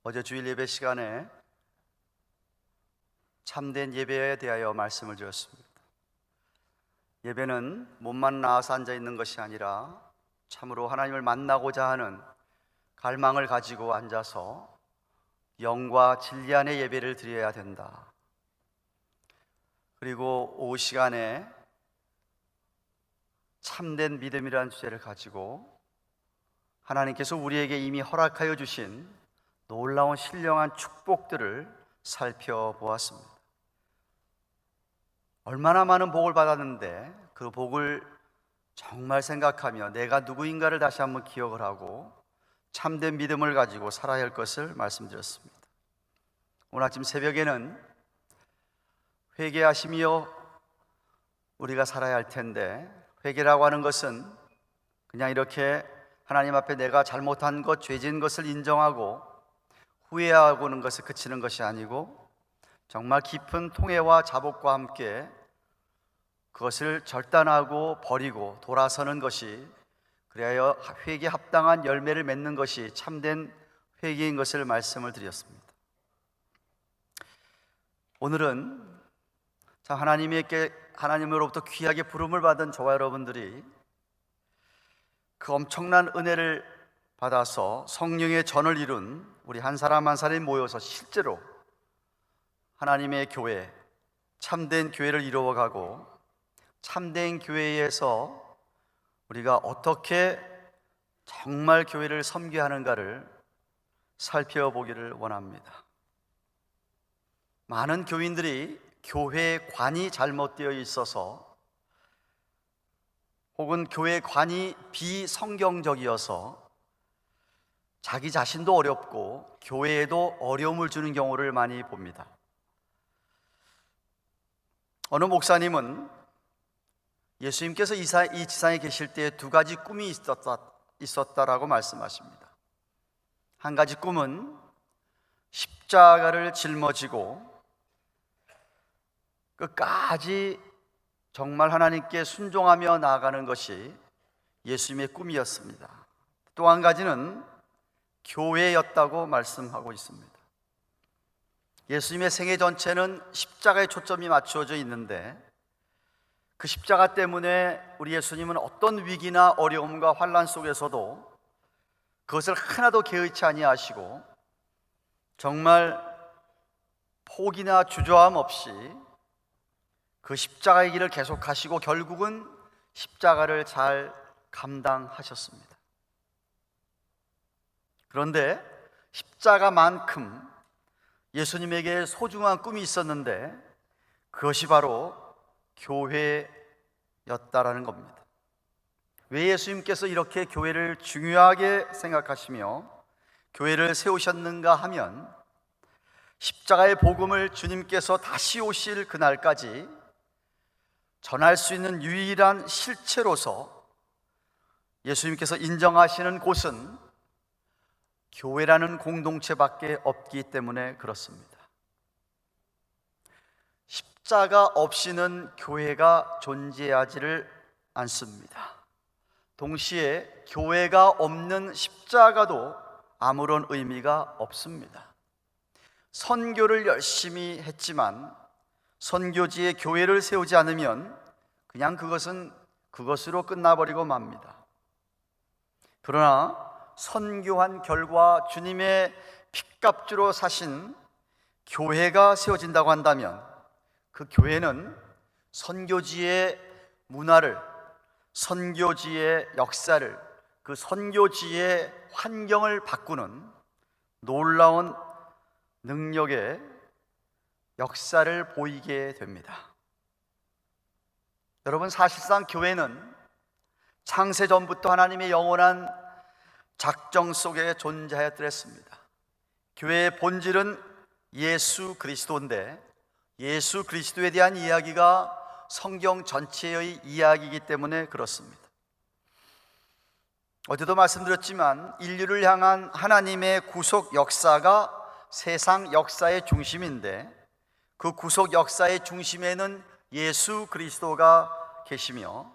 어제 주일 예배 시간에 참된 예배에 대하여 말씀을 드렸습니다. 예배는 몸만 나와서 앉아 있는 것이 아니라 참으로 하나님을 만나고자 하는 갈망을 가지고 앉아서 영과 진리 안에 예배를 드려야 된다. 그리고 오후 시간에 참된 믿음이라는 주제를 가지고 하나님께서 우리에게 이미 허락하여 주신 놀라운 신령한 축복들을 살펴보았습니다. 얼마나 많은 복을 받았는데 그 복을 정말 생각하며 내가 누구인가를 다시 한번 기억을 하고 참된 믿음을 가지고 살아야 할 것을 말씀드렸습니다. 오늘 아침 새벽에는 회개하시며 우리가 살아야 할 텐데, 회개라고 하는 것은 그냥 이렇게 하나님 앞에 내가 잘못한 것, 죄진 것을 인정하고 후회하고는 것에 그치는 것이 아니고 정말 깊은 통회와 자복과 함께 그것을 절단하고 버리고 돌아서는 것이, 그리하여 회개에 합당한 열매를 맺는 것이 참된 회개인 것을 말씀을 드렸습니다. 오늘은 참 하나님으로부터 귀하게 부름을 받은 저와 여러분들이 그 엄청난 은혜를 받아서 성령의 전을 이룬 우리 한 사람 한 사람이 모여서 실제로 하나님의 교회, 참된 교회를 이루어가고 참된 교회에서 우리가 어떻게 정말 교회를 섬겨야 하는가를 살펴보기를 원합니다. 많은 교인들이 교회관이 잘못되어 있어서, 혹은 교회관이 비성경적이어서 자기 자신도 어렵고 교회에도 어려움을 주는 경우를 많이 봅니다. 어느 목사님은 예수님께서 이 지상에 계실 때 두 가지 꿈이 있었다라고 말씀하십니다. 한 가지 꿈은 십자가를 짊어지고 끝까지 정말 하나님께 순종하며 나아가는 것이 예수님의 꿈이었습니다. 또 한 가지는 교회였다고 말씀하고 있습니다. 예수님의 생애 전체는 십자가에 초점이 맞추어져 있는데, 그 십자가 때문에 우리 예수님은 어떤 위기나 어려움과 환난 속에서도 그것을 하나도 개의치 아니하시고 정말 포기나 주저함 없이 그 십자가의 길을 계속하시고 결국은 십자가를 잘 감당하셨습니다. 그런데 십자가만큼 예수님에게 소중한 꿈이 있었는데 그것이 바로 교회였다라는 겁니다. 왜 예수님께서 이렇게 교회를 중요하게 생각하시며 교회를 세우셨는가 하면, 십자가의 복음을 주님께서 다시 오실 그날까지 전할 수 있는 유일한 실체로서 예수님께서 인정하시는 곳은 교회라는 공동체밖에 없기 때문에 그렇습니다. 십자가 없이는 교회가 존재하지를 않습니다. 동시에 교회가 없는 십자가도 아무런 의미가 없습니다. 선교를 열심히 했지만 선교지에 교회를 세우지 않으면 그냥 그것은 그것으로 끝나버리고 맙니다. 그러나 선교한 결과 주님의 핏값주로 사신 교회가 세워진다고 한다면, 그 교회는 선교지의 문화를, 선교지의 역사를, 그 선교지의 환경을 바꾸는 놀라운 능력의 역사를 보이게 됩니다. 여러분, 사실상 교회는 창세 전부터 하나님의 영원한 작정 속에 존재하였더랬습니다. 교회의 본질은 예수 그리스도인데, 예수 그리스도에 대한 이야기가 성경 전체의 이야기이기 때문에 그렇습니다. 어제도 말씀드렸지만 인류를 향한 하나님의 구속 역사가 세상 역사의 중심인데, 그 구속 역사의 중심에는 예수 그리스도가 계시며,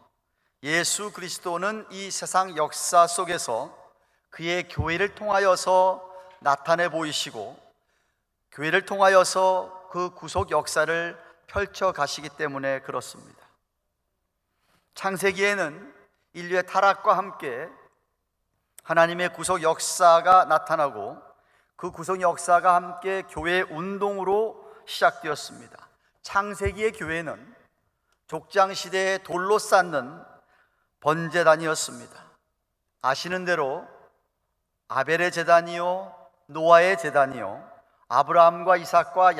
예수 그리스도는 이 세상 역사 속에서 그의 교회를 통하여서 나타내 보이시고 교회를 통하여서 그 구속 역사를 펼쳐 가시기 때문에 그렇습니다. 창세기에는 인류의 타락과 함께 하나님의 구속 역사가 나타나고 그 구속 역사가 함께 교회 운동으로 시작되었습니다. 창세기의 교회는 족장시대에 돌로 쌓는 번제단이었습니다. 아시는 대로 아벨의 제단이요, 노아의 제단이요, 아브라함과 이삭과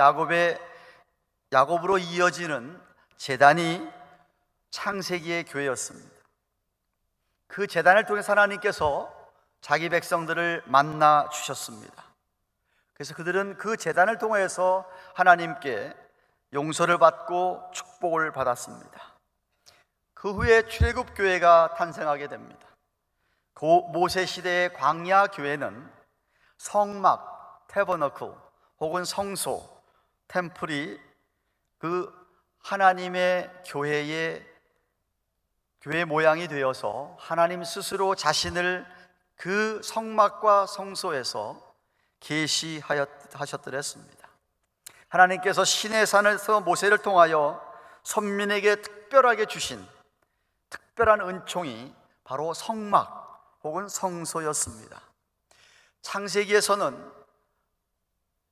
야곱으로 이어지는 제단이 창세기의 교회였습니다. 그 제단을 통해서 하나님께서 자기 백성들을 만나 주셨습니다. 그래서 그들은 그 제단을 통해서 하나님께 용서를 받고 축복을 받았습니다. 그 후에 출애굽 교회가 탄생하게 됩니다. 모세 시대의 광야 교회는 성막, 태버너클 혹은 성소, 템플이 그 하나님의 교회 모양이 되어서 하나님 스스로 자신을 그 성막과 성소에서 계시하셨더랬습니다. 하나님께서 시내 산에서 모세를 통하여 선민에게 특별하게 주신 특별한 은총이 바로 성막 혹은 성소였습니다. 창세기에서는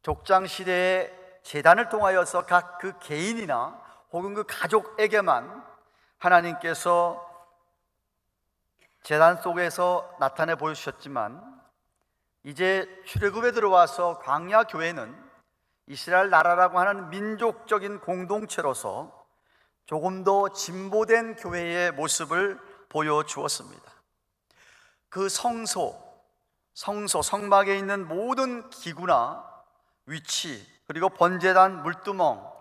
족장시대의 제단을 통하여서 각 그 개인이나 혹은 그 가족에게만 하나님께서 제단 속에서 나타내 보여주셨지만, 이제 출애굽에 들어와서 광야 교회는 이스라엘 나라라고 하는 민족적인 공동체로서 조금 더 진보된 교회의 모습을 보여주었습니다. 그 성소, 성막에 있는 모든 기구나 위치, 그리고 번제단, 물두멍,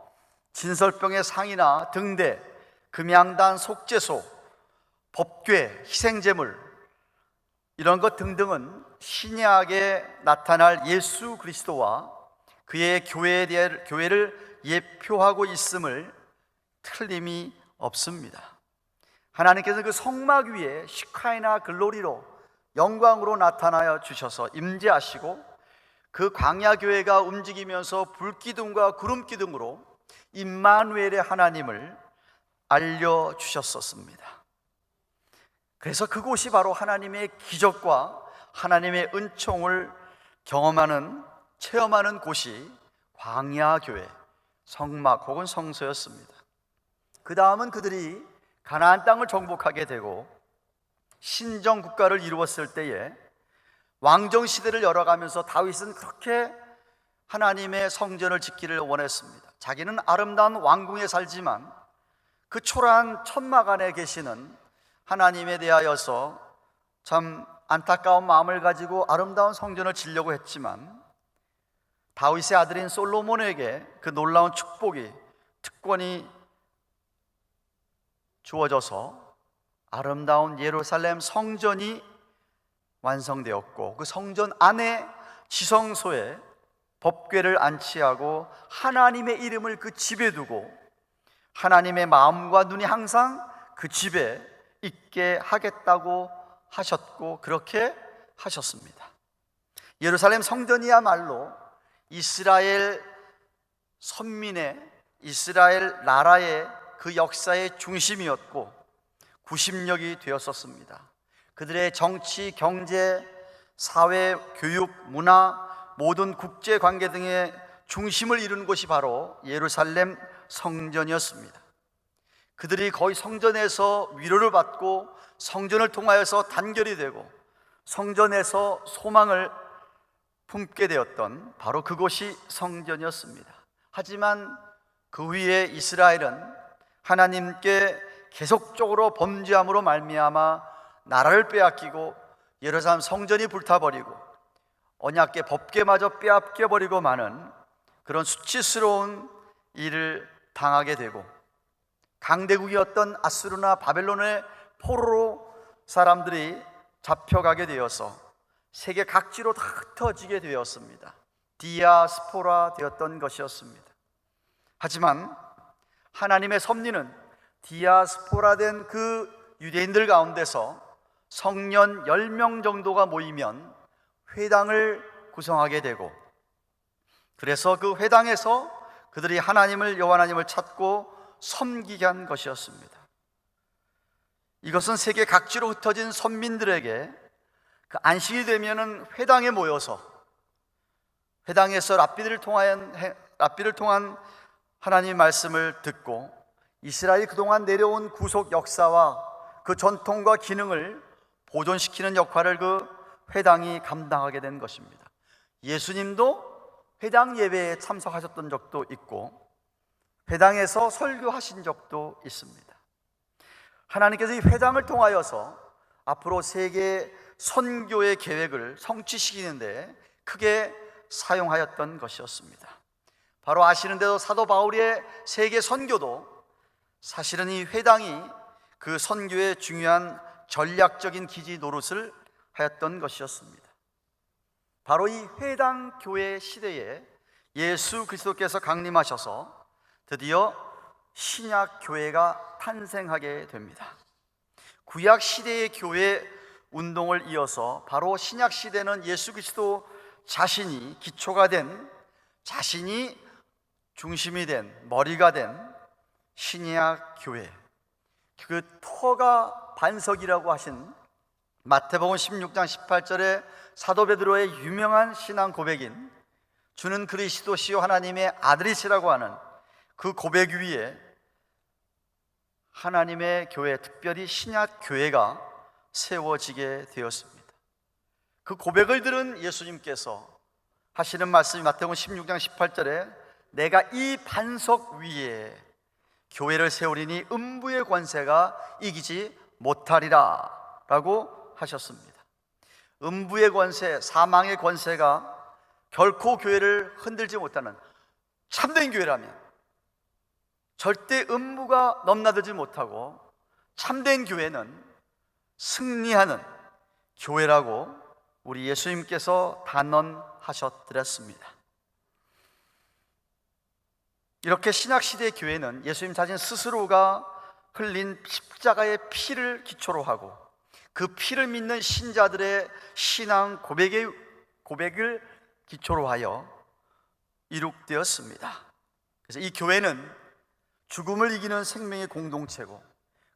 진설병의 상이나 등대, 금양단, 속죄소, 법궤, 희생제물, 이런 것 등등은 신약에 나타날 예수 그리스도와 그의 교회를 예표하고 있음을 틀림이 없습니다. 하나님께서 그 성막 위에 시카이나 글로리로, 영광으로 나타나여 주셔서 임재하시고, 그 광야 교회가 움직이면서 불기둥과 구름기둥으로 임마누엘의 하나님을 알려주셨었습니다. 그래서 그곳이 바로 하나님의 기적과 하나님의 은총을 체험하는 곳이 광야 교회, 성막 혹은 성소였습니다. 그 다음은 그들이 가나안 땅을 정복하게 되고 신정 국가를 이루었을 때에 왕정 시대를 열어가면서 다윗은 그렇게 하나님의 성전을 짓기를 원했습니다. 자기는 아름다운 왕궁에 살지만 그 초라한 천막 안에 계시는 하나님에 대하여서 참 안타까운 마음을 가지고 아름다운 성전을 지으려고 했지만, 다윗의 아들인 솔로몬에게 그 놀라운 특권이 주어져서 아름다운 예루살렘 성전이 완성되었고, 그 성전 안에 지성소에 법궤를 안치하고 하나님의 이름을 그 집에 두고 하나님의 마음과 눈이 항상 그 집에 있게 하겠다고 하셨고, 그렇게 하셨습니다. 예루살렘 성전이야말로 이스라엘 선민의, 이스라엘 나라의 그 역사의 중심이었고 구심력이 되었었습니다. 그들의 정치, 경제, 사회, 교육, 문화, 모든 국제관계 등의 중심을 이루는 곳이 바로 예루살렘 성전이었습니다. 그들이 거의 성전에서 위로를 받고 성전을 통하여서 단결이 되고 성전에서 소망을 품게 되었던 바로 그곳이 성전이었습니다. 하지만 그 후에 이스라엘은 하나님께 계속적으로 범죄함으로 말미암아 나라를 빼앗기고 예루살렘 성전이 불타버리고 언약궤 법궤마저 빼앗겨버리고 마는 그런 수치스러운 일을 당하게 되고, 강대국이었던 아수르나 바벨론의 포로로 사람들이 잡혀가게 되어서 세계 각지로 다 흩어지게 되었습니다. 디아스포라 되었던 것이었습니다. 하지만 하나님의 섭리는 디아스포라 된 그 유대인들 가운데서 성년 10명 정도가 모이면 회당을 구성하게 되고, 그래서 그 회당에서 그들이 여호와 하나님을 찾고 섬기게 한 것이었습니다. 이것은 세계 각지로 흩어진 선민들에게 그 안식이 되면은 회당에 모여서 회당에서 랍비를 통한 하나님의 말씀을 듣고 이스라엘이 그동안 내려온 구속 역사와 그 전통과 기능을 보존시키는 역할을 그 회당이 감당하게 된 것입니다. 예수님도 회당 예배에 참석하셨던 적도 있고 회당에서 설교하신 적도 있습니다. 하나님께서 이 회당을 통하여서 앞으로 세계 선교의 계획을 성취시키는데 크게 사용하였던 것이었습니다. 바로 아시는 대로 사도 바울의 세계 선교도 사실은 이 회당이 그 선교의 중요한 전략적인 기지 노릇을 하였던 것이었습니다. 바로 이 회당 교회 시대에 예수 그리스도께서 강림하셔서 드디어 신약 교회가 탄생하게 됩니다. 구약 시대의 교회 운동을 이어서 바로 신약 시대는 예수 그리스도 자신이 기초가 된, 자신이 중심이 된, 머리가 된 신약 교회, 그 터가 반석이라고 하신 마태복음 16장 18절에 사도 베드로의 유명한 신앙 고백인 주는 그리스도시요 하나님의 아들이시라고 하는 그 고백 위에 하나님의 교회, 특별히 신약 교회가 세워지게 되었습니다. 그 고백을 들은 예수님께서 하시는 말씀이 마태복음 16장 18절에 내가 이 반석 위에 교회를 세우리니 음부의 권세가 이기지 못하리라 라고 하셨습니다. 음부의 권세, 사망의 권세가 결코 교회를 흔들지 못하는 참된 교회라면, 절대 음부가 넘나들지 못하고 참된 교회는 승리하는 교회라고 우리 예수님께서 단언하셨더랬습니다. 이렇게 신약시대의 교회는 예수님 자신 스스로가 흘린 십자가의 피를 기초로 하고 그 피를 믿는 신자들의 신앙 고백을 기초로 하여 이룩되었습니다. 그래서 이 교회는 죽음을 이기는 생명의 공동체고,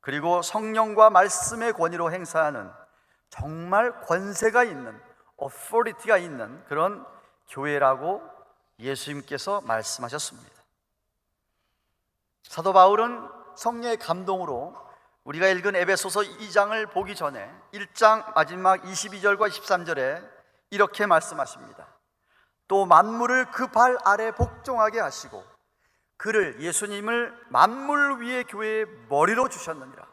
그리고 성령과 말씀의 권위로 행사하는 정말 권세가 있는, authority가 있는 그런 교회라고 예수님께서 말씀하셨습니다. 사도 바울은 성령의 감동으로 우리가 읽은 에베소서 2장을 보기 전에 1장 마지막 22절과 23절에 이렇게 말씀하십니다. 또 만물을 그 발 아래 복종하게 하시고 그를, 예수님을 만물 위의 교회의 머리로 주셨느니라.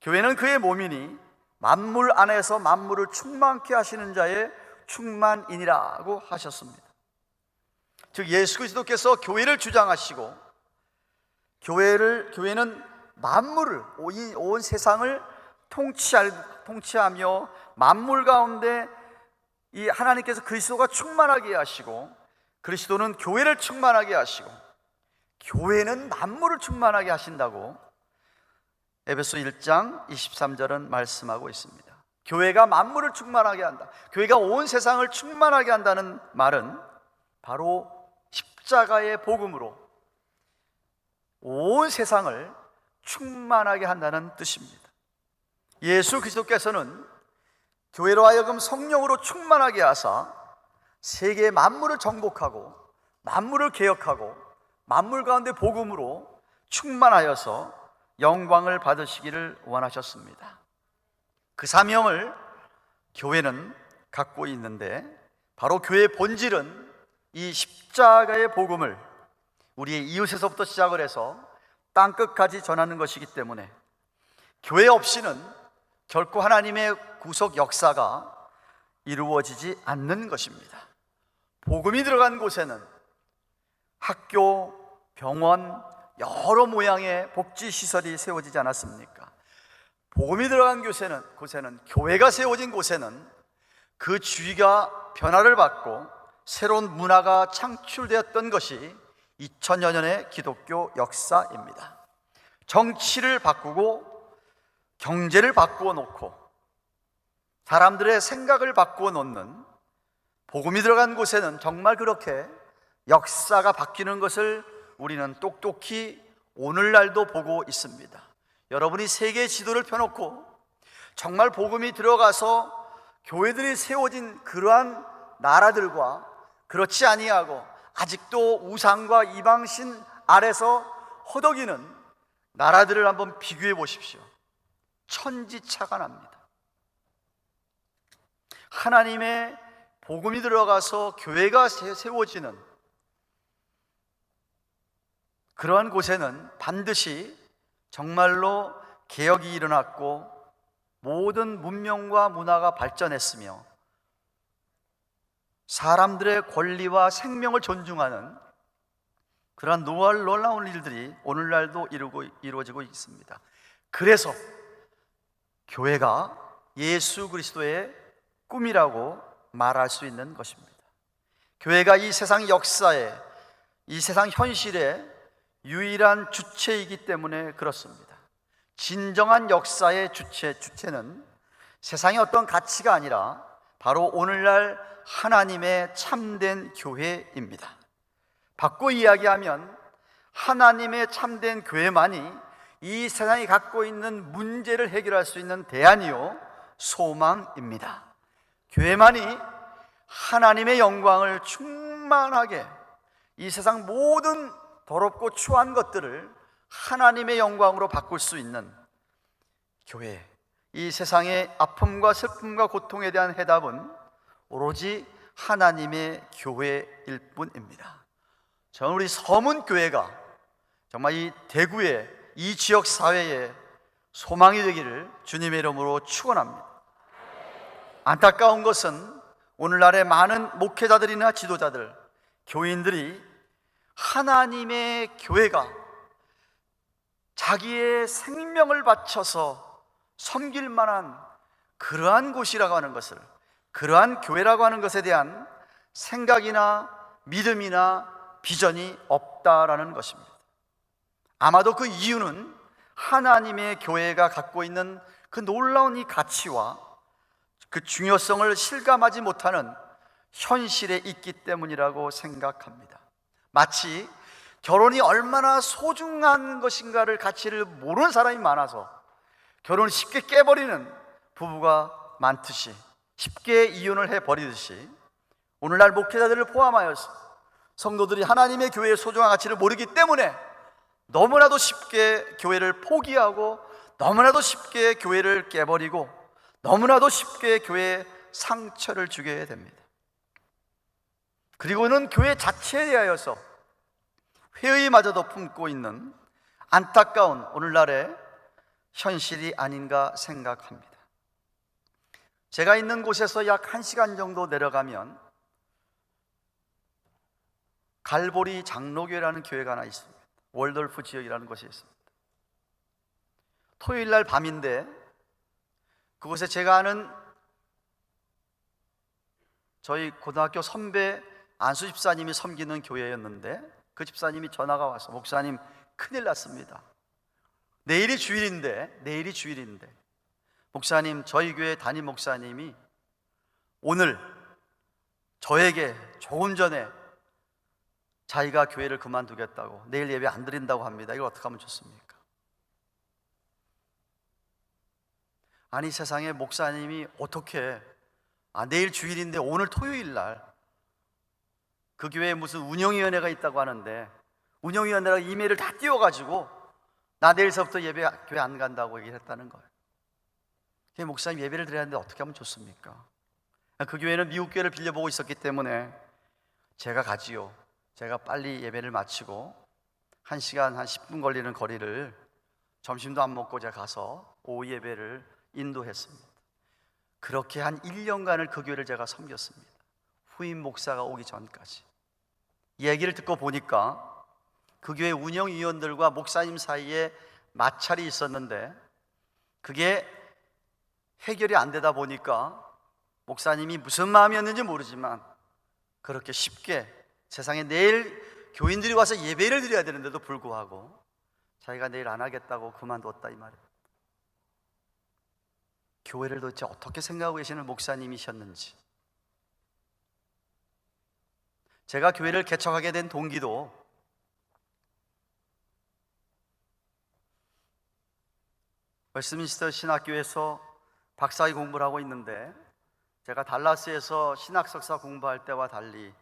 교회는 그의 몸이니 만물 안에서 만물을 충만케 하시는 자의 충만이니라고 하셨습니다. 즉 예수 그리스도께서 교회를 주장하시고 교회는 만물을, 온 세상을 통치하며 만물 가운데 이 하나님께서 그리스도가 충만하게 하시고 그리스도는 교회를 충만하게 하시고 교회는 만물을 충만하게 하신다고 에베소 1장 23절은 말씀하고 있습니다. 교회가 만물을 충만하게 한다, 교회가 온 세상을 충만하게 한다는 말은 바로 십자가의 복음으로 온 세상을 충만하게 한다는 뜻입니다. 예수 그리스도께서는 교회로 하여금 성령으로 충만하게 하사 세계 만물을 정복하고 만물을 개혁하고 만물 가운데 복음으로 충만하여서 영광을 받으시기를 원하셨습니다. 그 사명을 교회는 갖고 있는데, 바로 교회의 본질은 이 십자가의 복음을 우리의 이웃에서부터 시작을 해서 땅끝까지 전하는 것이기 때문에 교회 없이는 결코 하나님의 구속 역사가 이루어지지 않는 것입니다. 복음이 들어간 곳에는 학교, 병원, 여러 모양의 복지시설이 세워지지 않았습니까? 복음이 들어간 곳에는, 교회가 세워진 곳에는 그 주위가 변화를 받고 새로운 문화가 창출되었던 것이 2000여 년의 기독교 역사입니다. 정치를 바꾸고 경제를 바꾸어 놓고 사람들의 생각을 바꾸어 놓는 복음이 들어간 곳에는 정말 그렇게 역사가 바뀌는 것을 우리는 똑똑히 오늘날도 보고 있습니다. 여러분이 세계 지도를 펴놓고 정말 복음이 들어가서 교회들이 세워진 그러한 나라들과 그렇지 아니하고 아직도 우상과 이방신 아래서 허덕이는 나라들을 한번 비교해 보십시오. 천지차가 납니다. 하나님의 복음이 들어가서 교회가 세워지는 그러한 곳에는 반드시 정말로 개혁이 일어났고 모든 문명과 문화가 발전했으며 사람들의 권리와 생명을 존중하는 그러한 놀라운 일들이 오늘날도 이루어지고 있습니다. 그래서 교회가 예수 그리스도의 꿈이라고 말할 수 있는 것입니다. 교회가 이 세상 역사에, 이 세상 현실에 유일한 주체이기 때문에 그렇습니다. 진정한 역사의 주체는 세상의 어떤 가치가 아니라 바로 오늘날 하나님의 참된 교회입니다. 바꿔 이야기하면 하나님의 참된 교회만이 이 세상이 갖고 있는 문제를 해결할 수 있는 대안이요 소망입니다. 교회만이 하나님의 영광을 충만하게, 이 세상 모든 더럽고 추한 것들을 하나님의 영광으로 바꿀 수 있는 교회, 이 세상의 아픔과 슬픔과 고통에 대한 해답은 오로지 하나님의 교회일 뿐입니다. 저는 우리 서문교회가 정말 이 대구의 이 지역 사회에 소망이 되기를 주님의 이름으로 축원합니다. 안타까운 것은 오늘날의 많은 목회자들이나 지도자들, 교인들이 하나님의 교회가 자기의 생명을 바쳐서 섬길 만한 그러한 곳이라고 하는 것을, 그러한 교회라고 하는 것에 대한 생각이나 믿음이나 비전이 없다라는 것입니다. 아마도 그 이유는 하나님의 교회가 갖고 있는 그 놀라운 이 가치와 그 중요성을 실감하지 못하는 현실에 있기 때문이라고 생각합니다. 마치 결혼이 얼마나 소중한 것인가를 가치를 모르는 사람이 많아서 결혼을 쉽게 깨버리는 부부가 많듯이, 쉽게 이혼을 해버리듯이 오늘날 목회자들을 포함하여서 성도들이 하나님의 교회의 소중한 가치를 모르기 때문에 너무나도 쉽게 교회를 포기하고 너무나도 쉽게 교회를 깨버리고 너무나도 쉽게 교회에 상처를 주게 됩니다. 그리고는 교회 자체에 대하여서 회의마저도 품고 있는 안타까운 오늘날의 현실이 아닌가 생각합니다. 제가 있는 곳에서 약 1시간 정도 내려가면 갈보리 장로교회라는 교회가 하나 있습니다. 월돌프 지역이라는 곳이 있습니다. 토요일날 밤인데 그곳에 제가 아는 저희 고등학교 선배 안수 집사님이 섬기는 교회였는데 그 집사님이 전화가 와서 목사님 큰일 났습니다. 내일이 주일인데 목사님, 저희 교회 담임 목사님이 오늘 저에게 조금 전에 자기가 교회를 그만두겠다고, 내일 예배 안 드린다고 합니다. 이걸 어떻게 하면 좋습니까? 아니 세상에 목사님이 어떻게 내일 주일인데 오늘 토요일 날 그 교회에 무슨 운영위원회가 있다고 하는데 운영위원회가 이메일을 다 띄워가지고 나 내일서부터 교회 안 간다고 얘기를 했다는 거예요. 목사님 예배를 드려야 하는데 어떻게 하면 좋습니까? 그 교회는 미국 교회를 빌려보고 있었기 때문에 제가 가지요. 제가 빨리 예배를 마치고 1시간 한 10분 걸리는 거리를 점심도 안 먹고 제가 가서 오후 예배를 인도했습니다. 그렇게 한 1년간을 그 교회를 제가 섬겼습니다. 후임 목사가 오기 전까지. 얘기를 듣고 보니까 그 교회 운영위원들과 목사님 사이에 마찰이 있었는데 그게 해결이 안 되다 보니까 목사님이 무슨 마음이었는지 모르지만 그렇게 쉽게 세상에 내일 교인들이 와서 예배를 드려야 되는데도 불구하고 자기가 내일 안 하겠다고 그만뒀다 이 말이에요. 교회를 도대체 어떻게 생각하고 계시는 목사님이셨는지, 제가 교회를 개척하게 된 동기도 웨스트민스터 신학교에서 박사학위 공부를 하고 있는데, 제가 달라스에서 신학 석사 공부할 때와 달리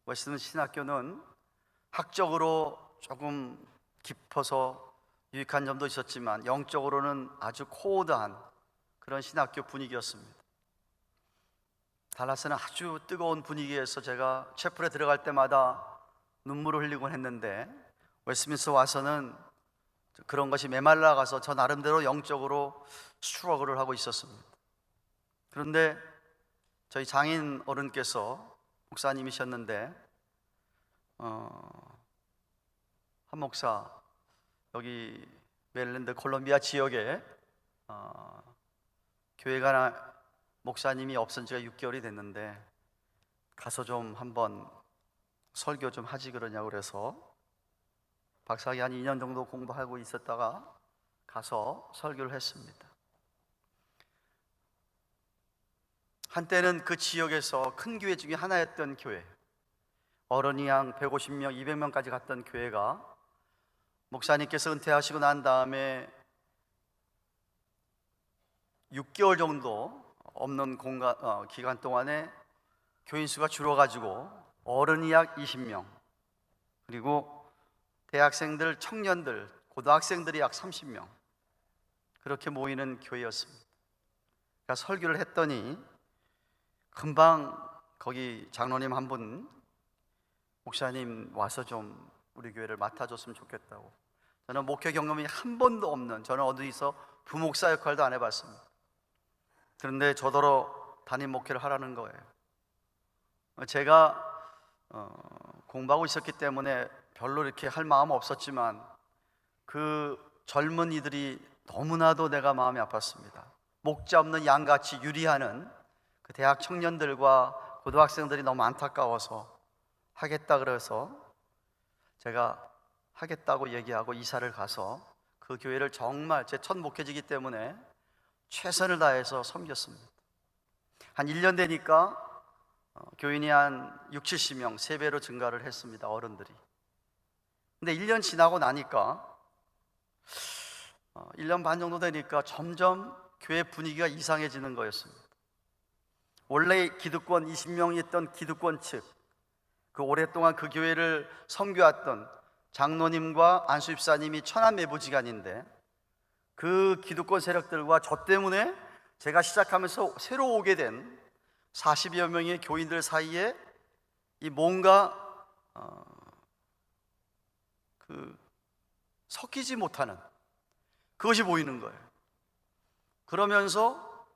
웨스트민스터 신학교는 학적으로 조금 깊어서 유익한 점도 있었지만 영적으로는 아주 코어드한 그런 신학교 분위기였습니다. 달라스는 아주 뜨거운 분위기에서 제가 채플에 들어갈 때마다 눈물을 흘리곤 했는데, 웨스트민스터 와서는 그런 것이 메말라가서 저 나름대로 영적으로 스트러글을 하고 있었습니다. 그런데 저희 장인 어른께서 목사님이셨는데, 한 목사, 여기 메릴랜드 콜롬비아 지역에 교회가 목사님이 없은 지가 6개월이 됐는데, 가서 좀 한번 설교 좀 하지 그러냐고 그래서 박사학위 한 2년 정도 공부하고 있었다가 가서 설교를 했습니다. 한때는 그 지역에서 큰 교회 중에 하나였던 교회, 어른이 한 150명, 200명까지 갔던 교회가 목사님께서 은퇴하시고 난 다음에 6개월 정도 없는 기간 동안에 교인 수가 줄어가지고 어른이 약 20명, 그리고 대학생들, 청년들, 고등학생들이 약 30명, 그렇게 모이는 교회였습니다. 그러니까 설교를 했더니 금방 거기 장로님 한 분, 목사님 와서 좀 우리 교회를 맡아줬으면 좋겠다고. 저는 목회 경험이 한 번도 없는, 저는 어디서 부목사 역할도 안 해봤습니다. 그런데 저더러 담임 목회를 하라는 거예요. 제가 공부하고 있었기 때문에 별로 이렇게 할 마음 없었지만 그 젊은이들이 너무나도 내가 마음이 아팠습니다. 목자 없는 양같이 유리하는 그 대학 청년들과 고등학생들이 너무 안타까워서 하겠다 그래서 제가 하겠다고 얘기하고 이사를 가서 그 교회를 정말 제 첫 목회지기 때문에 최선을 다해서 섬겼습니다. 한 1년 되니까 교인이 한 6, 70명, 3배로 증가를 했습니다. 어른들이. 근데 1년 지나고 나니까 1년 반 정도 되니까 점점 교회 분위기가 이상해지는 거였습니다. 원래 기득권 20명이었던 기득권 측, 그 오랫동안 그 교회를 섬겨왔던 장로님과 안수집사님이 천하매부지간인데, 그 기득권 세력들과 저 때문에 제가 시작하면서 새로 오게 된 40여 명의 교인들 사이에 이 뭔가 섞이지 못하는 그것이 보이는 거예요. 그러면서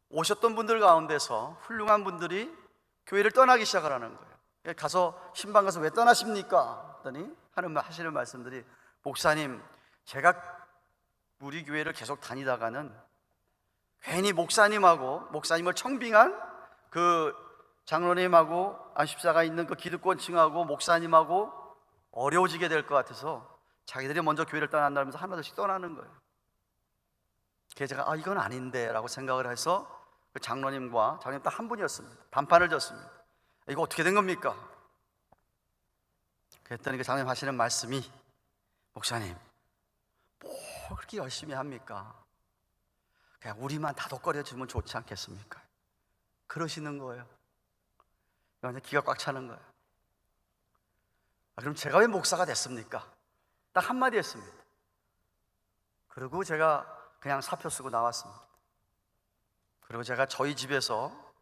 오셨던 분들 가운데서 훌륭한 분들이 교회를 떠나기 시작을 하는 거예요. 가서 신방 가서 왜 떠나십니까? 했더니 하시는 말씀들이, 목사님, 제가 우리 교회를 계속 다니다가는 괜히 목사님을 청빙한 그 장로님하고 안식사가 있는 그 기득권층하고 목사님하고 어려워지게 될 것 같아서 자기들이 먼저 교회를 떠난다면서 하나둘씩 떠나는 거예요. 그래서 제가 이건 아닌데 라고 생각을 해서 그 장로님 딱 한 분이었습니다. 단판을 졌습니다. 이거 어떻게 된 겁니까? 그랬더니 그 장로님 하시는 말씀이, 목사님, 뭐 그렇게 열심히 합니까? 그냥 우리만 다독거려 주면 좋지 않겠습니까? 그러시는 거예요. 완전 기가 꽉 차는 거예요. 그럼 제가 왜 목사가 됐습니까? 딱 한마디 했습니다. 그리고 제가 그냥 사표 쓰고 나왔습니다. 그리고 제가 저희 집에서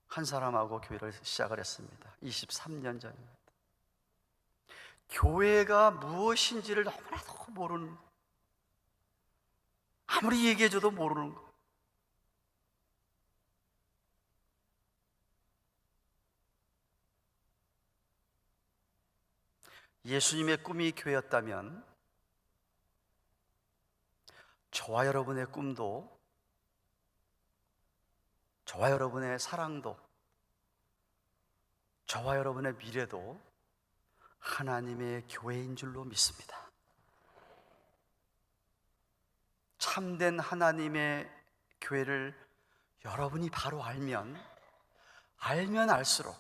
한 사람하고 교회를 시작을 했습니다. 23년 전입니다. 교회가 무엇인지를 너무나도 모르는, 아무리 얘기해줘도 모르는 거. 예수님의 꿈이 교회였다면 저와 여러분의 꿈도, 저와 여러분의 사랑도, 저와 여러분의 미래도 하나님의 교회인 줄로 믿습니다. 참된 하나님의 교회를 여러분이 바로 알면 알수록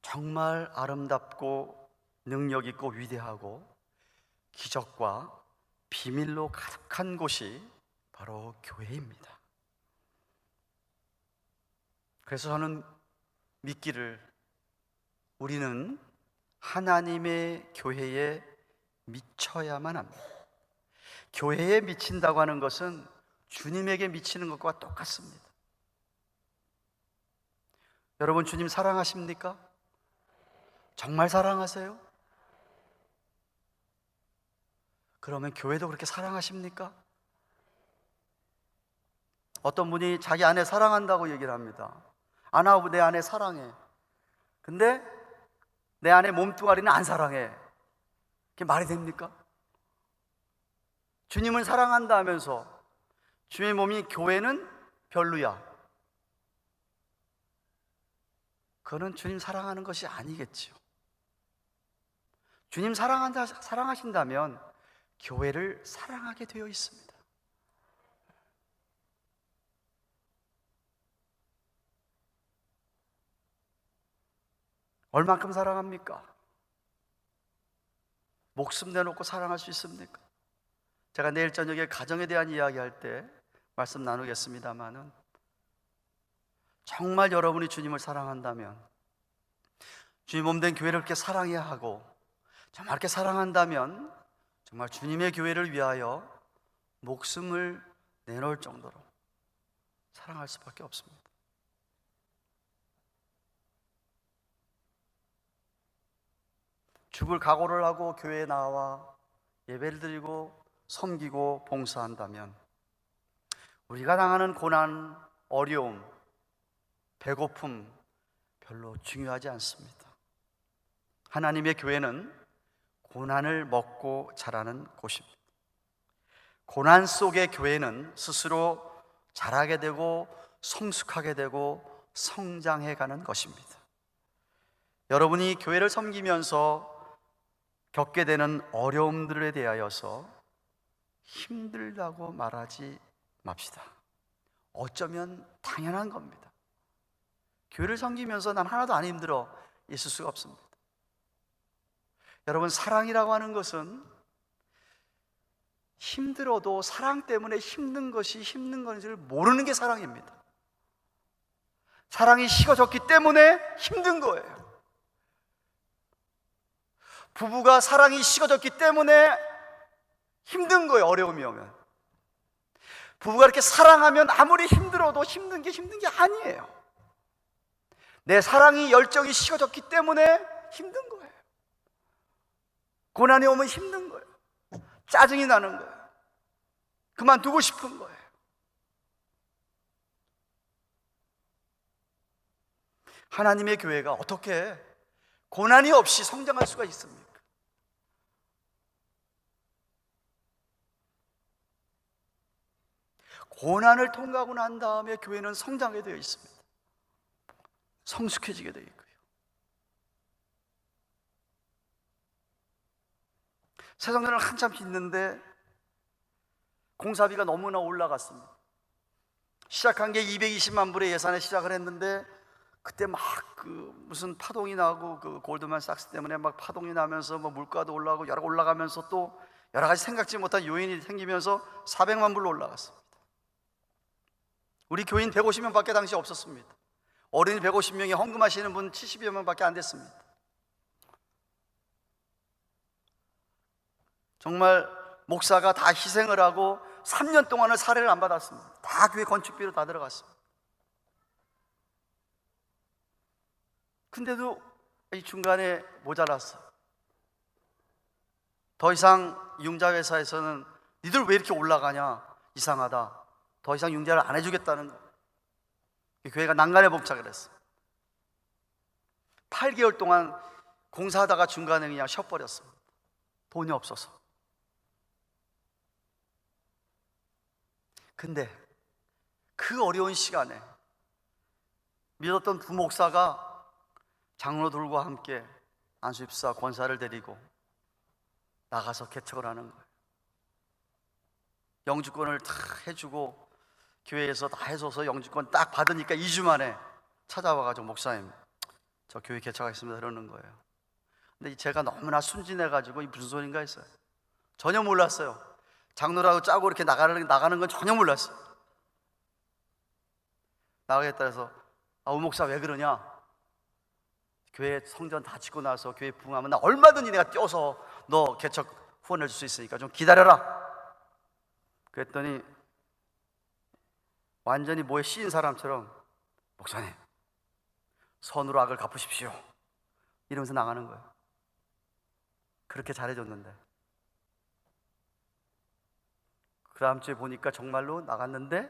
정말 아름답고 능력 있고 위대하고 기적과 비밀로 가득한 곳이 바로 교회입니다. 그래서 저는 믿기를, 우리는 하나님의 교회에 미쳐야만 합니다. 교회에 미친다고 하는 것은 주님에게 미치는 것과 똑같습니다. 여러분, 주님 사랑하십니까? 정말 사랑하세요? 그러면 교회도 그렇게 사랑하십니까? 어떤 분이 자기 아내 사랑한다고 얘기를 합니다. 아나, 내 아내 사랑해. 근데 내 아내 몸뚱아리는 안 사랑해. 그게 말이 됩니까? 주님을 사랑한다 하면서 주의 몸이 교회는 별로야. 그거는 주님 사랑하는 것이 아니겠지요. 주님 사랑하신다면 교회를 사랑하게 되어 있습니다. 얼만큼 사랑합니까? 목숨 내놓고 사랑할 수 있습니까? 제가 내일 저녁에 가정에 대한 이야기할 때 말씀 나누겠습니다마는, 정말 여러분이 주님을 사랑한다면, 주님 몸된 교회를 그렇게 사랑해야 하고, 정말 그렇게 사랑한다면 정말 주님의 교회를 위하여 목숨을 내놓을 정도로 사랑할 수밖에 없습니다. 죽을 각오를 하고 교회에 나와 예배를 드리고 섬기고 봉사한다면 우리가 당하는 고난, 어려움, 배고픔 별로 중요하지 않습니다. 하나님의 교회는 고난을 먹고 자라는 곳입니다. 고난 속의 교회는 스스로 자라게 되고 성숙하게 되고 성장해 가는 것입니다. 여러분이 교회를 섬기면서 겪게 되는 어려움들에 대하여서 힘들다고 말하지 맙시다. 어쩌면 당연한 겁니다. 교회를 섬기면서 난 하나도 안 힘들어 있을 수가 없습니다. 여러분, 사랑이라고 하는 것은 힘들어도 사랑 때문에 힘든 것이 힘든 건지를 모르는 게 사랑입니다. 사랑이 식어졌기 때문에 힘든 거예요. 부부가 사랑이 식어졌기 때문에 힘든 거예요. 어려움이 오면 부부가 이렇게 사랑하면 아무리 힘들어도 힘든 게 아니에요. 내 사랑이, 열정이 식어졌기 때문에 힘든 거예요. 고난이 오면 힘든 거예요. 짜증이 나는 거예요. 그만두고 싶은 거예요. 하나님의 교회가 어떻게 고난이 없이 성장할 수가 있습니까? 고난을 통과하고 난 다음에 교회는 성장하게 되어 있습니다. 성숙해지게 되어 있고요. 세상에는 한참 짓는데 공사비가 너무나 올라갔습니다. 시작한 게 220만 불의 예산에 시작을 했는데 그때 막 무슨 파동이 나고 골드만삭스 때문에 막 파동이 나면서 물가도 올라가고 여러 올라가면서 또 여러 가지 생각지 못한 요인이 생기면서 400만 불로 올라갔습니다. 우리 교인 150명밖에 당시 없었습니다. 어린이 150명이 헌금하시는 분 70여 명밖에 안 됐습니다. 정말 목사가 다 희생을 하고 3년 동안을 사례를 안 받았습니다. 다 교회 건축비로 다 들어갔습니다. 근데도 이 중간에 모자랐어. 더 이상 융자회사에서는 니들 왜 이렇게 올라가냐, 이상하다. 더 이상 융자를 안 해주겠다는 거예요. 교회가 난간에 봉착을 했어. 8개월 동안 공사하다가 중간에 그냥 쉬어버렸어. 돈이 없어서. 근데 그 어려운 시간에 믿었던 부목사가 장로들과 함께 안수집사 권사를 데리고 나가서 개척을 하는 거예요. 영주권을 다 해주고 교회에서 다 해줘서 영주권 딱 받으니까 2주 만에 찾아와가지고 목사님, 저 교회 개척하겠습니다 그러는 거예요. 근데 제가 너무나 순진해가지고 이 무슨 소린가 했어요. 전혀 몰랐어요. 장로라고 짜고 이렇게 나가는 건 전혀 몰랐어요. 나가겠다 해서 우 목사 왜 그러냐? 교회 성전 다 짓고 나서 교회 부흥하면 나 얼마든지 내가 뛰어서 너 개척 후원해 줄 수 있으니까 좀 기다려라. 그랬더니 완전히 뭐에 씌인 사람처럼 목사님 선으로 악을 갚으십시오 이러면서 나가는 거예요. 그렇게 잘해줬는데 그 다음 주에 보니까 정말로 나갔는데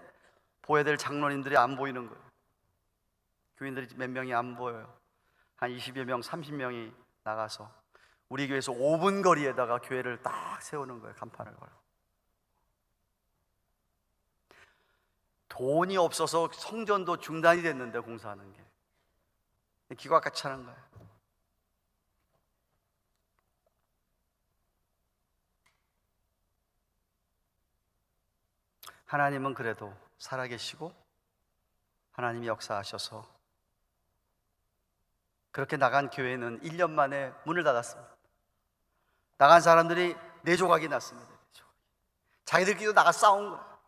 보여야 될 장로님들이 안 보이는 거예요. 교인들이 몇 명이 안 보여요. 한 20여 명, 30명이 나가서 우리 교회에서 5분 거리에다가 교회를 딱 세우는 거예요. 간판을 걸어. 돈이 없어서 성전도 중단이 됐는데 공사하는 게 기가 같이 차는 거예요. 하나님은 그래도 살아계시고 하나님이 역사하셔서 그렇게 나간 교회는 1년 만에 문을 닫았습니다. 나간 사람들이 4조각이 났습니다. 자기들끼리도 나가 싸운 거예요.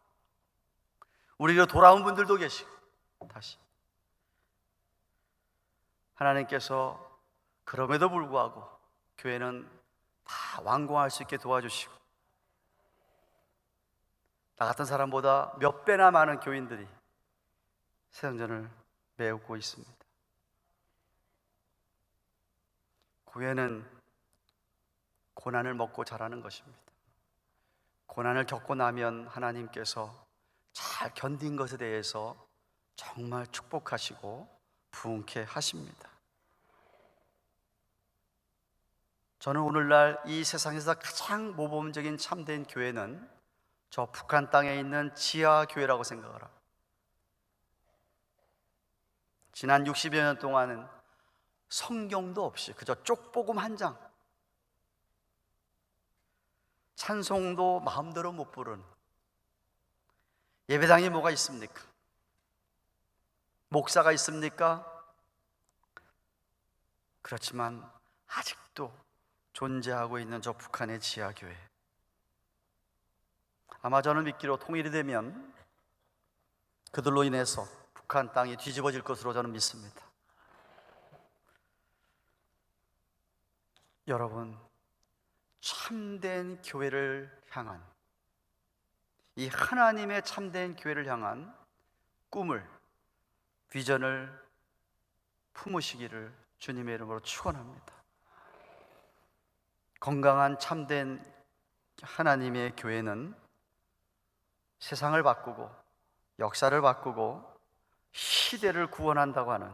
우리로 돌아온 분들도 계시고 다시 하나님께서 그럼에도 불구하고 교회는 다 완공할 수 있게 도와주시고 나 같은 사람보다 몇 배나 많은 교인들이 새성전을 메우고 있습니다. 교회는 고난을 먹고 자라는 것입니다. 고난을 겪고 나면 하나님께서 잘 견딘 것에 대해서 정말 축복하시고 부흥케 하십니다. 저는 오늘날 이 세상에서 가장 모범적인 참된 교회는 저 북한 땅에 있는 지하 교회라고 생각을 합니다. 지난 60여 년 동안은 성경도 없이 그저 쪽복음 한 장, 찬송도 마음대로 못 부르는 예배당이 뭐가 있습니까? 목사가 있습니까? 그렇지만 아직도 존재하고 있는 저 북한의 지하교회, 아마 저는 믿기로 통일이 되면 그들로 인해서 북한 땅이 뒤집어질 것으로 저는 믿습니다. 여러분, 참된 교회를 향한, 이 하나님의 참된 교회를 향한 꿈을, 비전을 품으시기를 주님의 이름으로 축원합니다. 건강한 참된 하나님의 교회는 세상을 바꾸고 역사를 바꾸고 시대를 구원한다고 하는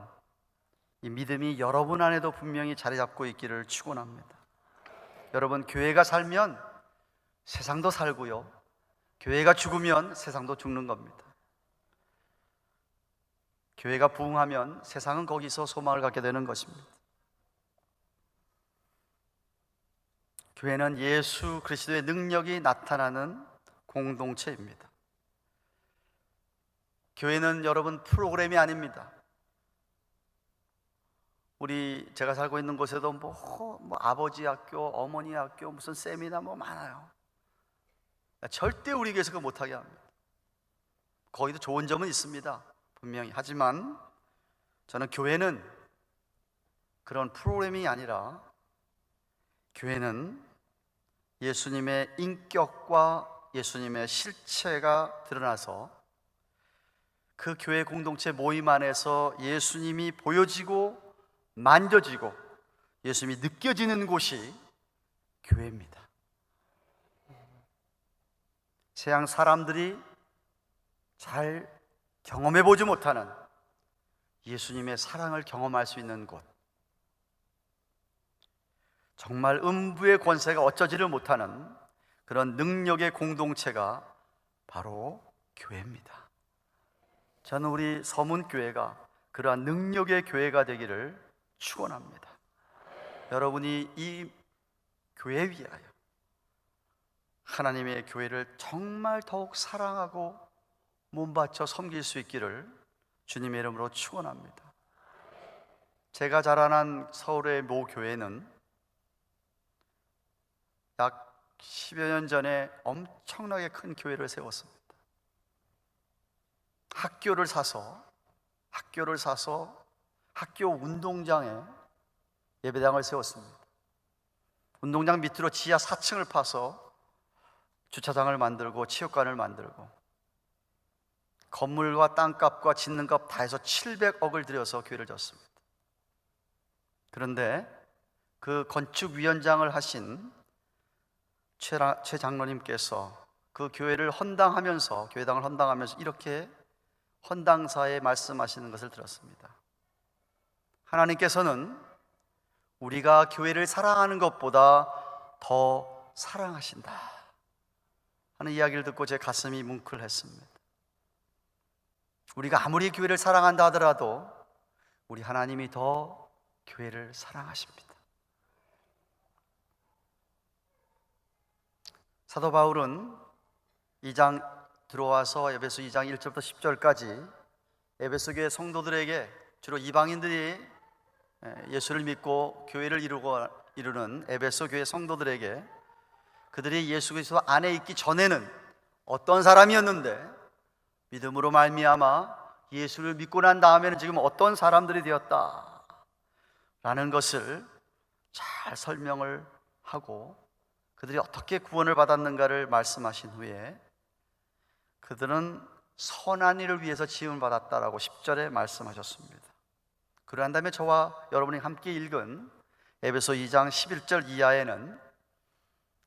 이 믿음이 여러분 안에도 분명히 자리 잡고 있기를 축원합니다. 여러분, 교회가 살면 세상도 살고요, 교회가 죽으면 세상도 죽는 겁니다. 교회가 부흥하면 세상은 거기서 소망을 갖게 되는 것입니다. 교회는 예수 그리스도의 능력이 나타나는 공동체입니다. 교회는 여러분 프로그램이 아닙니다. 제가 살고 있는 곳에도 뭐 아버지 학교, 어머니 학교, 무슨 세미나 뭐 많아요. 절대 우리 교회에서 그거 못하게 합니다. 거기도 좋은 점은 있습니다, 분명히. 하지만 저는 교회는 그런 프로그램이 아니라 교회는 예수님의 인격과 예수님의 실체가 드러나서 그 교회 공동체 모임 안에서 예수님이 보여지고 만져지고 예수님이 느껴지는 곳이 교회입니다. 세상 사람들이 잘 경험해 보지 못하는 예수님의 사랑을 경험할 수 있는 곳, 정말 음부의 권세가 어쩌지를 못하는 그런 능력의 공동체가 바로 교회입니다. 저는 우리 서문교회가 그러한 능력의 교회가 되기를 축원합니다. 여러분이 이 교회 위하여 하나님의 교회를 정말 더욱 사랑하고 몸바쳐 섬길 수 있기를 주님의 이름으로 축원합니다. 제가 자라난 서울의 모 교회는 약 10여 년 전에 엄청나게 큰 교회를 세웠습니다. 학교를 사서 학교 운동장에 예배당을 세웠습니다. 운동장 밑으로 지하 4층을 파서 주차장을 만들고 체육관을 만들고 건물과 땅값과 짓는 값 다 해서 700억을 들여서 교회를 졌습니다. 그런데 그 건축위원장을 하신 최 장로님께서 그 교회당을 헌당하면서 이렇게 헌당사에 말씀하시는 것을 들었습니다. 하나님께서는 우리가 교회를 사랑하는 것보다 더 사랑하신다 하는 이야기를 듣고 제 가슴이 뭉클했습니다. 우리가 아무리 교회를 사랑한다 하더라도 우리 하나님이 더 교회를 사랑하십니다. 사도 바울은 2장 들어와서 에베소 2장 1절부터 10절까지 에베소 교회 성도들에게, 주로 이방인들이 예수를 믿고 교회를 이루는 에베소 교회 성도들에게, 그들이 예수 그리스도 안에 있기 전에는 어떤 사람이었는데 믿음으로 말미암아 예수를 믿고 난 다음에는 지금 어떤 사람들이 되었다 라는 것을 잘 설명을 하고 그들이 어떻게 구원을 받았는가를 말씀하신 후에 그들은 선한 일을 위해서 지음을 받았다라고 10절에 말씀하셨습니다. 그러한 다음에 저와 여러분이 함께 읽은 에베소 2장 11절 이하에는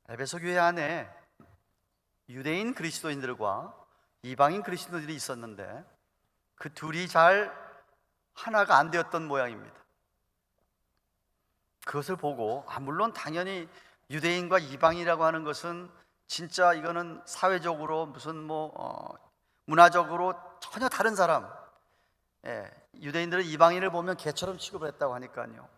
에베소 교회 안에 유대인 그리스도인들과 이방인 그리스도인들이 있었는데 그 둘이 잘 하나가 안 되었던 모양입니다. 그것을 보고 물론 당연히 유대인과 이방인이라고 하는 것은 진짜 이거는 사회적으로 무슨 문화적으로 전혀 다른 사람, 유대인들은 이방인을 보면 개처럼 취급을 했다고 하니까요,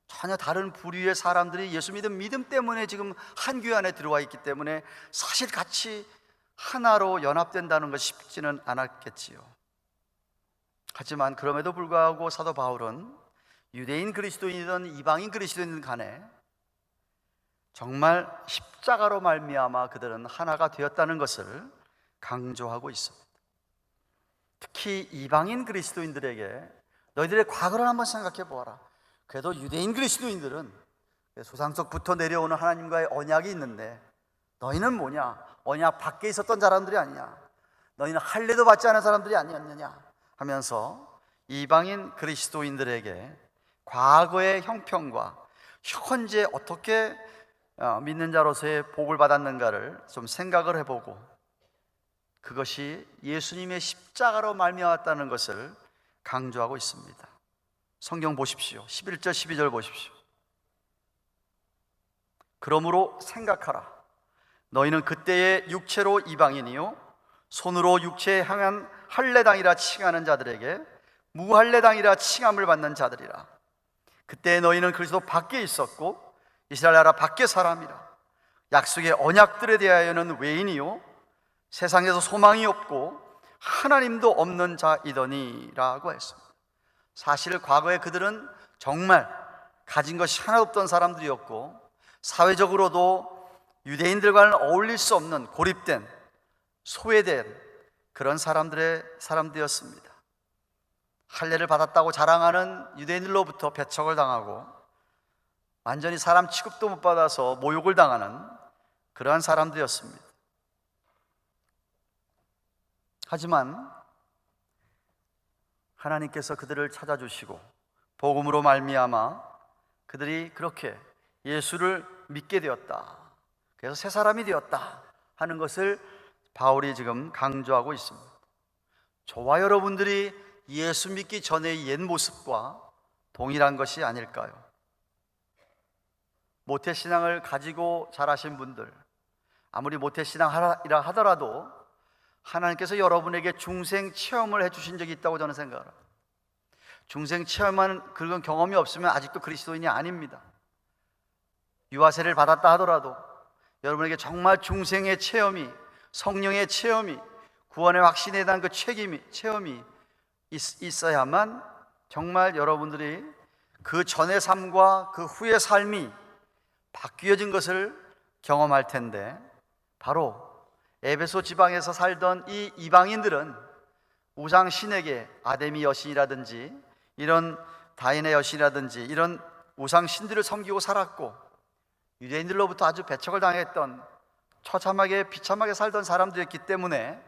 전혀 다른 부류의 사람들이 예수 믿음 때문에 지금 한 교회 안에 들어와 있기 때문에 사실 같이 하나로 연합된다는 것이 쉽지는 않았겠지요. 하지만 그럼에도 불구하고 사도 바울은 유대인 그리스도인이든 이방인 그리스도인이든 간에 정말 십자가로 말미암아 그들은 하나가 되었다는 것을 강조하고 있습니다. 특히 이방인 그리스도인들에게 너희들의 과거를 한번 생각해 보아라. 그래도 유대인 그리스도인들은 조상석부터 내려오는 하나님과의 언약이 있는데 너희는 뭐냐? 언약 밖에 있었던 사람들이 아니냐? 너희는 할례도 받지 않은 사람들이 아니었느냐? 하면서 이방인 그리스도인들에게 과거의 형편과 현재 어떻게 믿는 자로서의 복을 받았는가를 좀 생각을 해보고 그것이 예수님의 십자가로 말미암았다는 것을 강조하고 있습니다. 성경 보십시오. 11절 12절 보십시오. 그러므로 생각하라. 너희는 그때의 육체로 이방인이요 손으로 육체에 향한 할례당이라 칭하는 자들에게 무할례당이라 칭함을 받는 자들이라. 그때 너희는 그리스도 밖에 있었고 이스라엘 나라 밖의 사람이라. 약속의 언약들에 대하여는 외인이요 세상에서 소망이 없고 하나님도 없는 자이더니라고 했습니다. 사실 과거에 그들은 정말 가진 것이 하나도 없던 사람들이었고 사회적으로도 유대인들과는 어울릴 수 없는 고립된, 소외된 그런 사람들이었습니다. 할례를 받았다고 자랑하는 유대인들로부터 배척을 당하고 완전히 사람 취급도 못 받아서 모욕을 당하는 그러한 사람들이었습니다. 하지만 하나님께서 그들을 찾아주시고 복음으로 말미암아 그들이 그렇게 예수를 믿게 되었다, 그래서 새 사람이 되었다 하는 것을 바울이 지금 강조하고 있습니다. 저와 여러분들이 예수 믿기 전의 옛 모습과 동일한 것이 아닐까요? 모태신앙을 가지고 자라신 분들, 아무리 모태신앙이라 하더라도 하나님께서 여러분에게 중생 체험을 해주신 적이 있다고 저는 생각합니다. 중생 체험한 그런 경험이 없으면 아직도 그리스도인이 아닙니다. 유아세를 받았다 하더라도 여러분에게 정말 중생의 체험이, 성령의 체험이, 구원의 확신에 대한 그 체험이 있어야만 정말 여러분들이 그 전의 삶과 그 후의 삶이 바뀌어진 것을 경험할 텐데, 바로 에베소 지방에서 살던 이 이방인들은 우상 신에게 아데미 여신이라든지 이런 다인의 여신이라든지 이런 우상 신들을 섬기고 살았고, 유대인들로부터 아주 배척을 당했던 처참하게 비참하게 살던 사람들이었기 때문에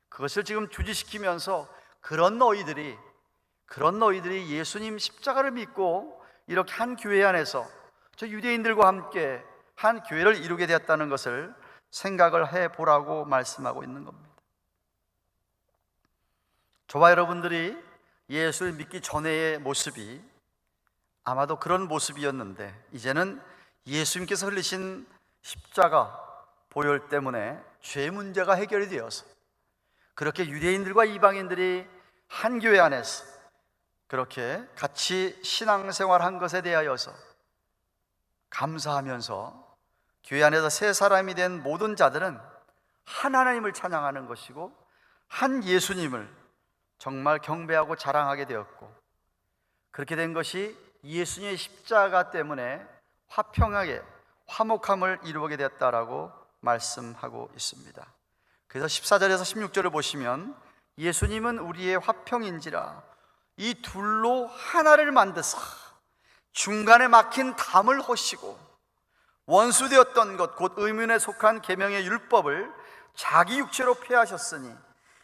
그것을 지금 주지시키면서 그런 너희들이 예수님 십자가를 믿고 이렇게 한 교회 안에서 저 유대인들과 함께 한 교회를 이루게 되었다는 것을 생각을 해보라고 말씀하고 있는 겁니다. 저와 여러분들이 예수를 믿기 전의 모습이 아마도 그런 모습이었는데, 이제는 예수님께서 흘리신 십자가 보혈 때문에 죄 문제가 해결이 되어서 그렇게 유대인들과 이방인들이 한 교회 안에서 그렇게 같이 신앙생활한 것에 대하여서 감사하면서 교회 안에서 새 사람이 된 모든 자들은 한 하나님을 찬양하는 것이고 한 예수님을 정말 경배하고 자랑하게 되었고, 그렇게 된 것이 예수님의 십자가 때문에 화평하게 화목함을 이루게 되었다라고 말씀하고 있습니다. 그래서 14절에서 16절을 보시면 예수님은 우리의 화평인지라 이 둘로 하나를 만드사 중간에 막힌 담을 허시고 원수되었던 것 곧 의문에 속한 계명의 율법을 자기 육체로 폐하셨으니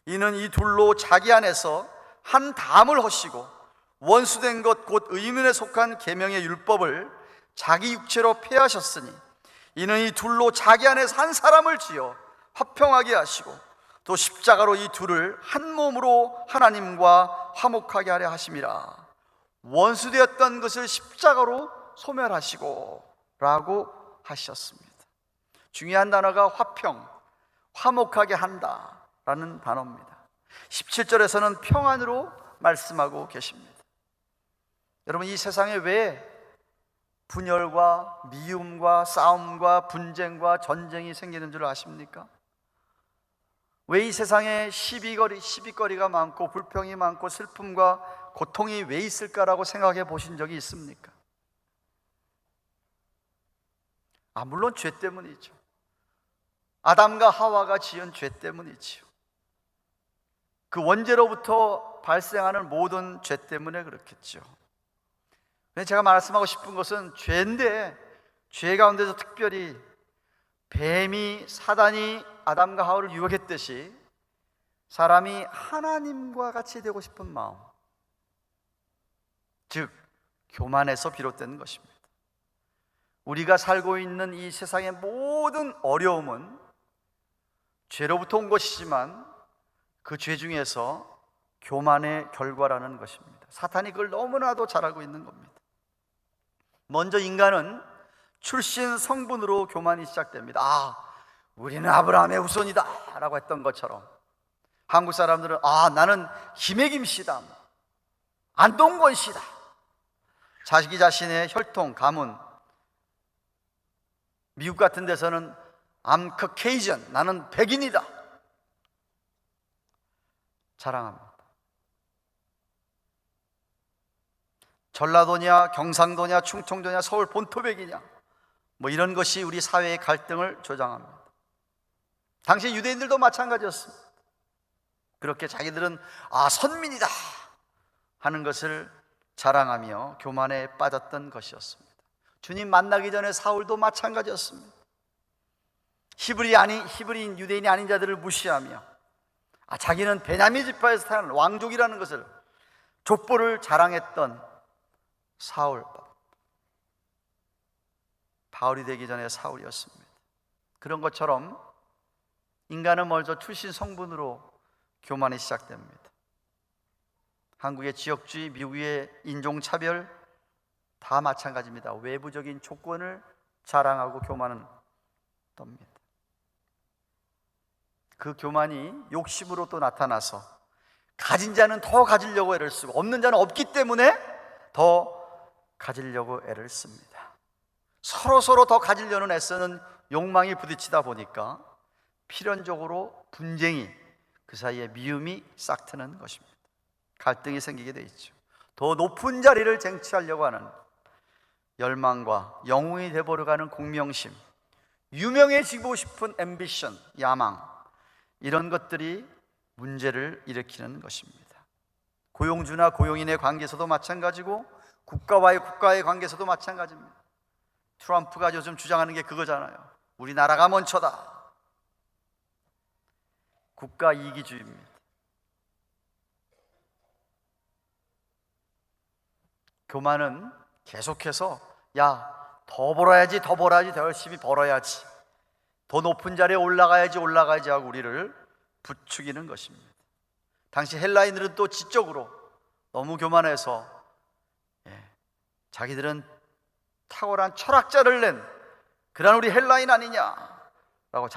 이는 이 둘로 자기 안에서 한 담을 허시고 원수된 것 곧 의문에 속한 계명의 율법을 자기 육체로 폐하셨으니 이는 이 둘로 자기 안에서 한 사람을 지어 화평하게 하시고 또 십자가로 이 둘을 한 몸으로 하나님과 화목하게 하려 하심이라. 원수되었던 것을 십자가로 소멸하시고 라고 하셨습니다. 중요한 단어가 화평, 화목하게 한다 라는 단어입니다. 17절에서는 평안으로 말씀하고 계십니다. 여러분, 이 세상에 왜 분열과 미움과 싸움과 분쟁과 전쟁이 생기는 줄 아십니까? 왜 이 세상에 시비거리가 많고 불평이 많고 슬픔과 고통이 왜 있을까라고 생각해 보신 적이 있습니까? 물론 죄 때문이죠. 아담과 하와가 지은 죄 때문이지요. 그 원죄로부터 발생하는 모든 죄 때문에 그렇겠죠. 근데 제가 말씀하고 싶은 것은 죄인데, 죄 가운데서 특별히 뱀이 사단이 아담과 하와를 유혹했듯이 사람이 하나님과 같이 되고 싶은 마음, 즉 교만에서 비롯된 것입니다. 우리가 살고 있는 이 세상의 모든 어려움은 죄로부터 온 것이지만 그 죄 중에서 교만의 결과라는 것입니다. 사탄이 그걸 너무나도 잘 알고 있는 겁니다. 먼저 인간은 출신 성분으로 교만이 시작됩니다. 우리는 아브라함의 후손이다 라고 했던 것처럼 한국 사람들은 나는 김해김씨다, 안동권씨다. 자기 자신의 혈통, 가문, 미국 같은 데서는 I'm Caucasian, 나는 백인이다 자랑합니다. 전라도냐 경상도냐 충청도냐 서울 본토백이냐 이런 것이 우리 사회의 갈등을 조장합니다. 당시 유대인들도 마찬가지였습니다. 그렇게 자기들은 선민이다 하는 것을 자랑하며 교만에 빠졌던 것이었습니다. 주님 만나기 전에 사울도 마찬가지였습니다. 히브리인 유대인이 아닌 자들을 무시하며 자기는 베냐민 지파에서 태어난 왕족이라는 것을, 족보를 자랑했던 사울, 바울이 되기 전에 사울이었습니다. 그런 것처럼 인간은 먼저 출신 성분으로 교만이 시작됩니다. 한국의 지역주의, 미국의 인종차별 다 마찬가지입니다. 외부적인 조건을 자랑하고 교만은 떱니다. 그 교만이 욕심으로 또 나타나서 가진 자는 더 가지려고 애를 쓰고 없는 자는 없기 때문에 더 가지려고 애를 씁니다. 서로 더 가지려는 애쓰는 욕망이 부딪히다 보니까 필연적으로 분쟁이, 그 사이에 미움이 싹트는 것입니다. 갈등이 생기게 돼 있죠. 더 높은 자리를 쟁취하려고 하는 열망과 영웅이 되어보려 가는 공명심, 유명해지고 싶은 앰비션, 야망, 이런 것들이 문제를 일으키는 것입니다. 고용주나 고용인의 관계에서도 마찬가지고 국가의 관계에서도 마찬가지입니다. 트럼프가 요즘 주장하는 게 그거잖아요. 우리나라가 먼저다. 국가 이기주의입니다. 교만은 계속해서 더 벌어야지, 더 열심히 벌어야지, 더 높은 자리에 올라가야지 하고 우리를 부추기는 것입니다. 당시 헬라인들은 또 지적으로 너무 교만해서 자기들은 탁월한 철학자를 낸 그런 우리 헬라인 아니냐라고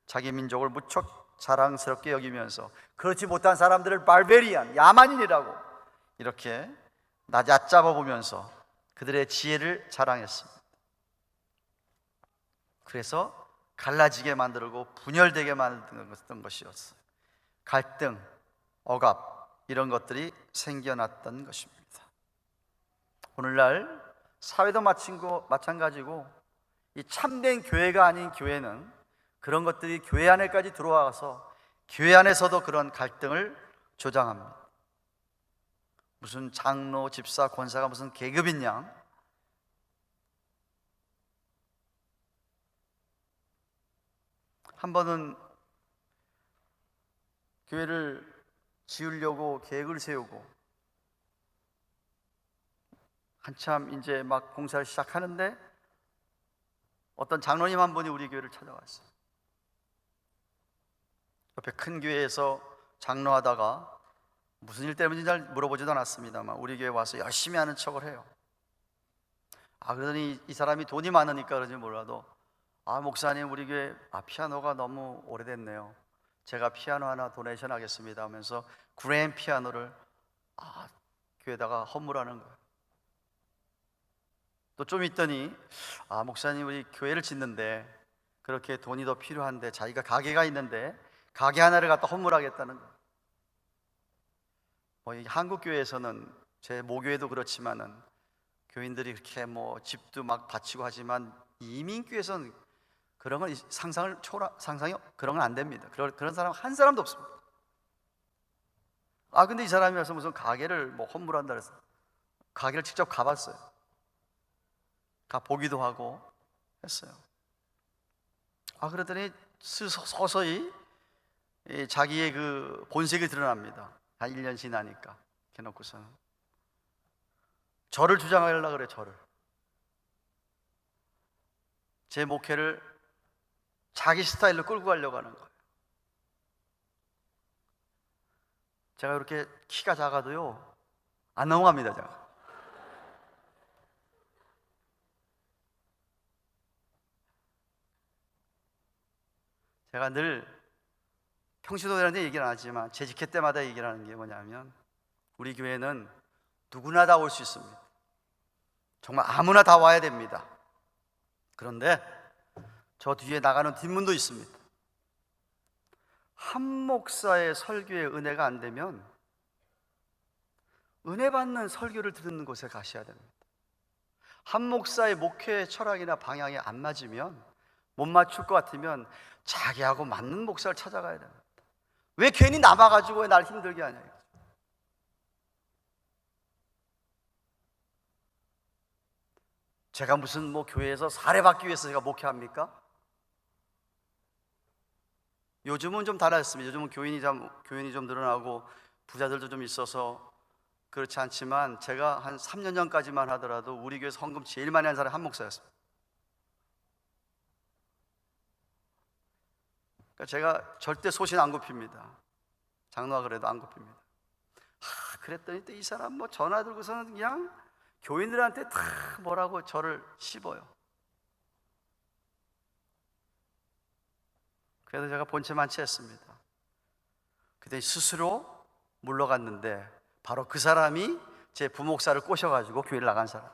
자기 민족을 무척 자랑스럽게 여기면서 그렇지 못한 사람들을 발베리안, 야만인이라고 이렇게 얕잡아 보면서 그들의 지혜를 자랑했습니다. 그래서 갈라지게 만들고 분열되게 만든 것이었어요. 갈등, 억압, 이런 것들이 생겨났던 것입니다. 오늘날 사회도 마찬가지고 이 참된 교회가 아닌 교회는 그런 것들이 교회 안에까지 들어와서 교회 안에서도 그런 갈등을 조장합니다. 무슨 장로, 집사, 권사가 무슨 계급이냐? 한 번은 교회를 지으려고 계획을 세우고 한참 이제 막 공사를 시작하는데 어떤 장로님 한 분이 우리 교회를 찾아왔어요. 옆에 큰 교회에서 장로하다가 무슨 일 때문인지 잘 물어보지도 않았습니다만 우리 교회 와서 열심히 하는 척을 해요. 그러더니 이 사람이 돈이 많으니까 그런지 몰라도 목사님, 우리 교회 피아노가 너무 오래됐네요. 제가 피아노 하나 도네이션 하겠습니다 하면서 그랜 피아노를 교회에다가 헌물하는 거예요. 또 좀 있더니 목사님, 우리 교회를 짓는데 그렇게 돈이 더 필요한데 자기가 가게가 있는데 가게 하나를 갖다 헌물하겠다는 거예요. 한국 교회에서는 제 모교회도 그렇지만은 교인들이 그렇게 집도 막 바치고 하지만 이민교회에서는 그런 건 상상이 그런 건 안 됩니다. 그런 사람 한 사람도 없습니다. 근데 이 사람이 와서 무슨 가게를 헌물한다 그래서 가게를 직접 가봤어요. 보기도 하고 했어요. 그러더니 서서히 자기의 그 본색이 드러납니다. 한 1년 지나니까 해놓고서는 저를 주장하려고 그래. 제 목회를 자기 스타일로 끌고 가려고 하는 거예요. 제가 이렇게 키가 작아도요 안 넘어갑니다. 제가 늘 평신도들한테 얘기를 안 하지만 재직회 때마다 얘기를 하는 게 뭐냐면 우리 교회는 누구나 다 올 수 있습니다. 정말 아무나 다 와야 됩니다. 그런데 저 뒤에 나가는 뒷문도 있습니다. 한 목사의 설교에 은혜가 안 되면 은혜 받는 설교를 듣는 곳에 가셔야 됩니다. 한 목사의 목회 철학이나 방향이 안 맞으면, 못 맞출 것 같으면 자기하고 맞는 목사를 찾아가야 됩니다. 왜 괜히 남아가지고 왜 날 힘들게 하냐. 제가 무슨 교회에서 사례받기 위해서 제가 목회합니까? 요즘은 좀 달라졌습니다. 요즘은 교인이 좀 늘어나고 부자들도 좀 있어서 그렇지 않지만 제가 한 3년 전까지만 하더라도 우리 교회에서 헌금 제일 많이 한 사람이 한 목사였습니다. 그러니까 제가 절대 소신 안 굽힙니다. 장로가 그래도 안 굽힙니다. 그랬더니 또 이 사람 전화 들고서는 그냥 교인들한테 다 뭐라고 저를 씹어요. 그래서 제가 본체만치 했습니다. 그때 스스로 물러갔는데 바로 그 사람이 제 부목사를 꼬셔가지고 교회를 나간 사람.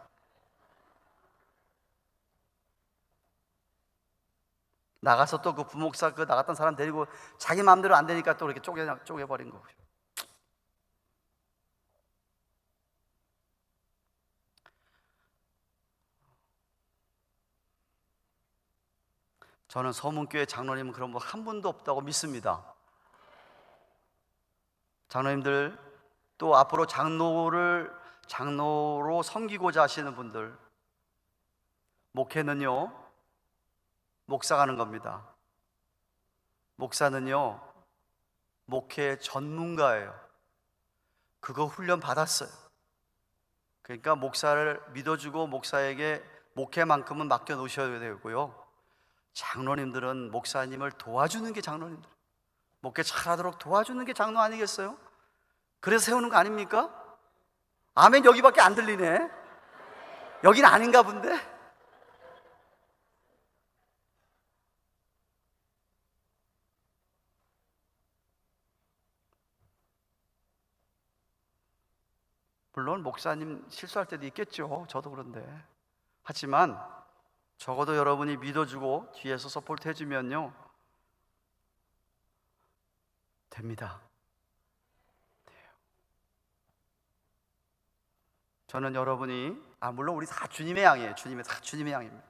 나가서 또 그 부목사 나갔던 사람 데리고 자기 마음대로 안 되니까 또 이렇게 쪼개버린 거고요. 저는 서문교회 장로님은 그런 분 한 분도 없다고 믿습니다. 장로님들, 또 앞으로 장로로 섬기고자 하시는 분들, 목회는요 목사가 하는 겁니다. 목사는요 목회 전문가예요. 그거 훈련 받았어요. 그러니까 목사를 믿어주고 목사에게 목회만큼은 맡겨 놓으셔야 되고요, 장로님들은 목사님을 도와주는 게 장로님들, 목회 잘하도록 도와주는 게 장로 아니겠어요? 그래서 세우는 거 아닙니까? 아멘. 여기밖에 안 들리네. 여긴 아닌가 본데. 물론 목사님 실수할 때도 있겠죠. 저도 그런데. 하지만 적어도 여러분이 믿어주고 뒤에서 서포트 해주면요 됩니다. 저는 여러분이 물론 우리 다 주님의 양이에요. 다 주님의 양입니다.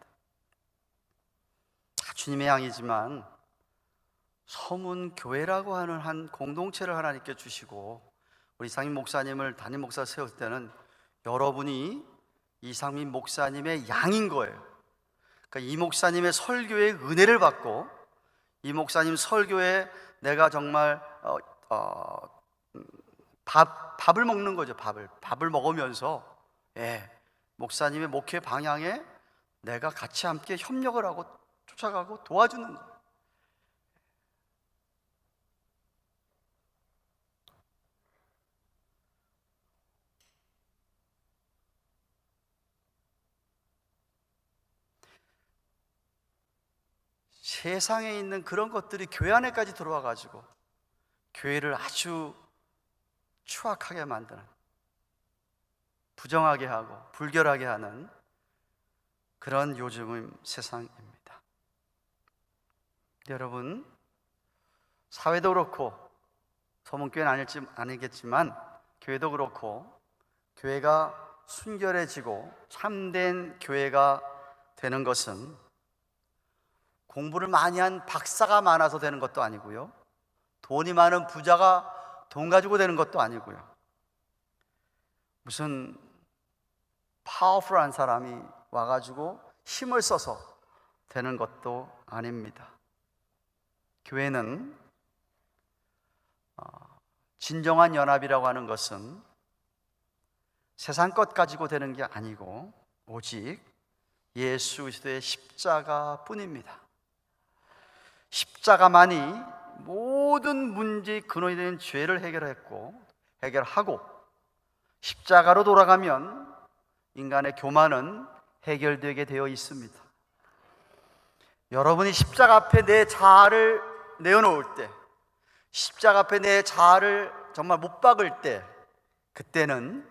다 주님의 양이지만 서문교회라고 하는 한 공동체를 하나님께 주시고 우리 이상민 목사님을 담임 목사 세울 때는 여러분이 이상민 목사님의 양인 거예요. 그러니까 이 목사님의 설교의 은혜를 받고 이 목사님 설교에 내가 정말 밥을 먹는 거죠. 밥을 먹으면서 목사님의 목회 방향에 내가 같이 함께 협력을 하고 쫓아가고 도와주는 거예요. 세상에 있는 그런 것들이 교회 안에까지 들어와 가지고 교회를 아주 추악하게 만드는, 부정하게 하고 불결하게 하는 그런 요즘의 세상입니다. 여러분, 사회도 그렇고 서문교회는 아니겠지만 교회도 그렇고 교회가 순결해지고 참된 교회가 되는 것은 공부를 많이 한 박사가 많아서 되는 것도 아니고요, 돈이 많은 부자가 돈 가지고 되는 것도 아니고요, 무슨 파워풀한 사람이 와가지고 힘을 써서 되는 것도 아닙니다. 교회는 진정한 연합이라고 하는 것은 세상 것 가지고 되는 게 아니고 오직 예수 그리스도의 십자가 뿐입니다. 십자가만이 모든 문제의 근원이 되는 죄를 해결하고 십자가로 돌아가면 인간의 교만은 해결되게 되어 있습니다. 여러분이 십자가 앞에 내 자아를 내어놓을 때, 십자가 앞에 내 자아를 정말 못 박을 때, 그때는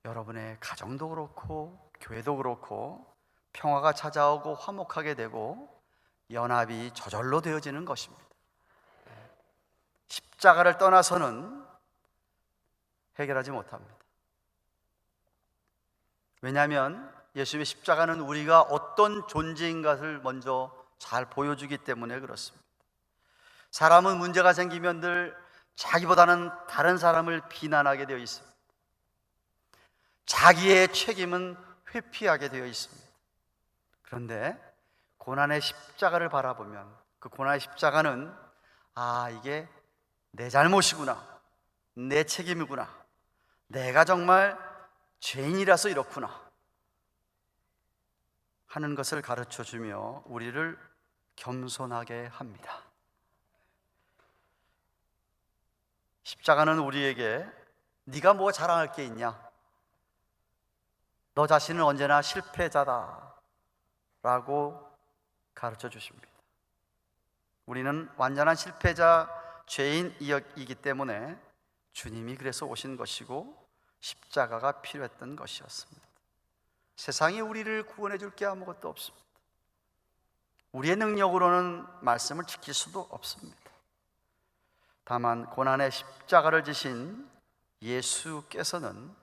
여러분의 가정도 그렇고 교회도 그렇고 평화가 찾아오고 화목하게 되고 연합이 저절로 되어지는 것입니다. 십자가를 떠나서는 해결하지 못합니다. 왜냐하면 예수님의 십자가는 우리가 어떤 존재인가를 먼저 잘 보여주기 때문에 그렇습니다. 사람은 문제가 생기면 늘 자기보다는 다른 사람을 비난하게 되어 있습니다. 자기의 책임은 회피하게 되어 있습니다. 그런데 고난의 십자가를 바라보면 그 고난의 십자가는 이게 내 잘못이구나, 내 책임이구나, 내가 정말 죄인이라서 이렇구나 하는 것을 가르쳐주며 우리를 겸손하게 합니다. 십자가는 우리에게 네가 뭐 자랑할 게 있냐, 너 자신은 언제나 실패자다 라고 가르쳐 주십니다. 우리는 완전한 실패자, 죄인이기 때문에 주님이 그래서 오신 것이고 십자가가 필요했던 것이었습니다. 세상에 우리를 구원해 줄 게 아무것도 없습니다. 우리의 능력으로는 말씀을 지킬 수도 없습니다. 다만 고난의 십자가를 지신 예수께서는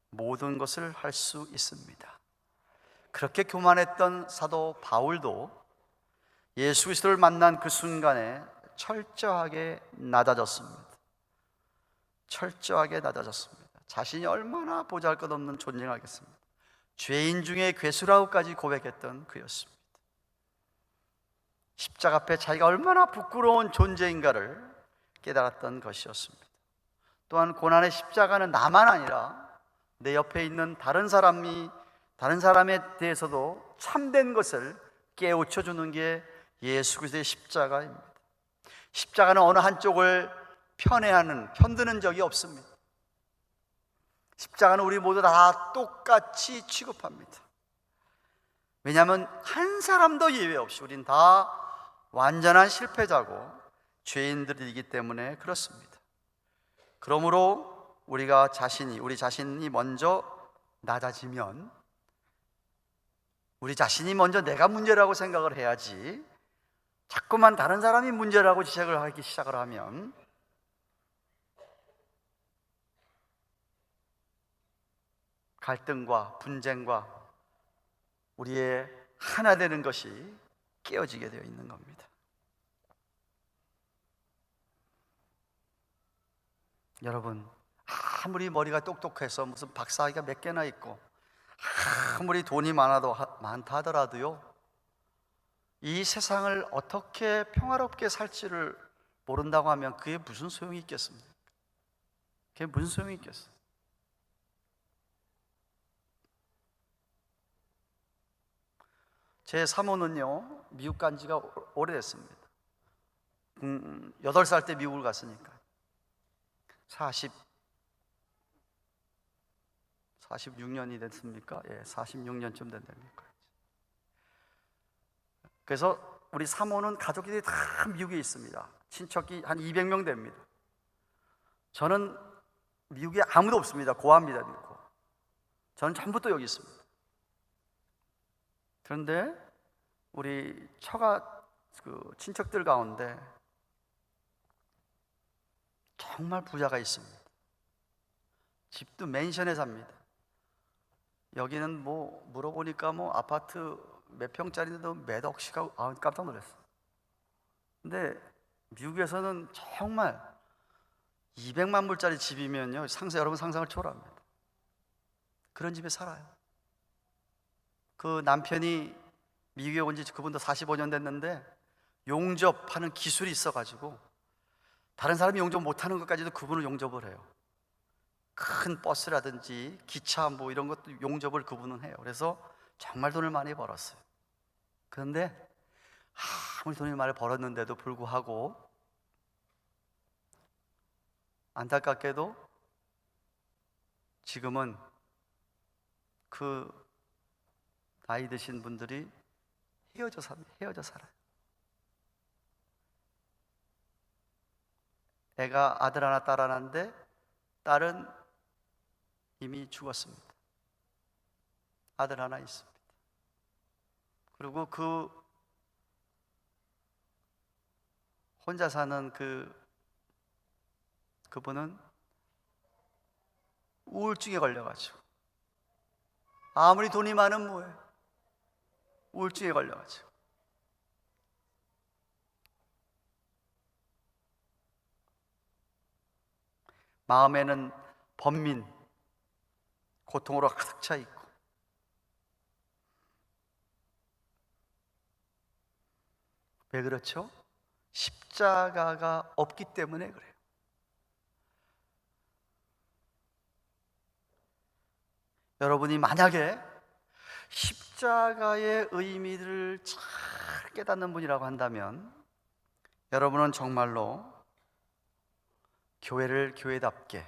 모든 것을 할 수 있습니다. 그렇게 교만했던 사도 바울도 예수 그리스도를 만난 그 순간에 철저하게 낮아졌습니다. 철저하게 낮아졌습니다. 자신이 얼마나 보잘것없는 존재를 하겠습니다. 죄인 중에 괴수라고까지 고백했던 그였습니다. 십자가 앞에 자기가 얼마나 부끄러운 존재인가를 깨달았던 것이었습니다. 또한 고난의 십자가는 나만 아니라 내 옆에 있는 다른 사람에 대해서도 참된 것을 깨우쳐 주는 게 예수 그리스도의 십자가입니다. 십자가는 어느 한쪽을 편드는 적이 없습니다. 십자가는 우리 모두 다 똑같이 취급합니다. 왜냐하면 한 사람도 예외 없이 우린 다 완전한 실패자고 죄인들이기 때문에 그렇습니다. 그러므로 우리 자신이 먼저 낮아지면, 우리 자신이 먼저 내가 문제라고 생각을 해야지, 자꾸만 다른 사람이 문제라고 지적을 하기 시작을 하면 갈등과 분쟁과 우리의 하나 되는 것이 깨어지게 되어 있는 겁니다. 여러분, 아무리 머리가 똑똑해서 무슨 박사학위가 몇 개나 있고 아무리 돈이 많다 하더라도요, 이 세상을 어떻게 평화롭게 살지를 모른다고 하면 그게 무슨 소용이 있겠습니까? 그게 무슨 소용이 있겠어요? 제 사모는요, 미국 간 지가 오래됐습니다. 8살 때 미국을 갔으니까 46년이 됐습니까? 예, 46년쯤 된답니까? 그래서 우리 사모는 가족들이 다 미국에 있습니다. 친척이 한 200명 됩니다. 저는 미국에 아무도 없습니다. 고아입니다, 미국. 저는 전부 또 여기 있습니다. 그런데 우리 처가 친척들 가운데 정말 부자가 있습니다. 집도 맨션에 삽니다. 여기는 물어보니까 아파트 몇 평짜리인데도 몇 억씩 하고, 깜짝 놀랐어요. 근데 미국에서는 정말 200만 불짜리 집이면요, 여러분 상상을 초월합니다. 그런 집에 살아요. 그 남편이 미국에 온 지 그분도 45년 됐는데 용접하는 기술이 있어가지고 다른 사람이 용접 못하는 것까지도 그분은 용접을 해요. 큰 버스라든지 기차 이런 것도 용접을 그분은 해요. 그래서 정말 돈을 많이 벌었어요. 그런데 아무리 돈을 많이 벌었는데도 불구하고 안타깝게도 지금은 그 나이 드신 분들이 헤어져 살아요. 애가 아들 하나 딸 하나인데 딸은 이미 죽었습니다. 아들 하나 있습니다. 그리고 혼자 사는 그분은 우울증에 걸려가지고, 아무리 돈이 많으면 뭐예요? 우울증에 걸려가지고. 마음에는 번민, 고통으로 가득 차 있고. 왜 그렇죠? 십자가가 없기 때문에 그래요. 여러분이 만약에 십자가의 의미를 잘 깨닫는 분이라고 한다면 여러분은 정말로 교회를 교회답게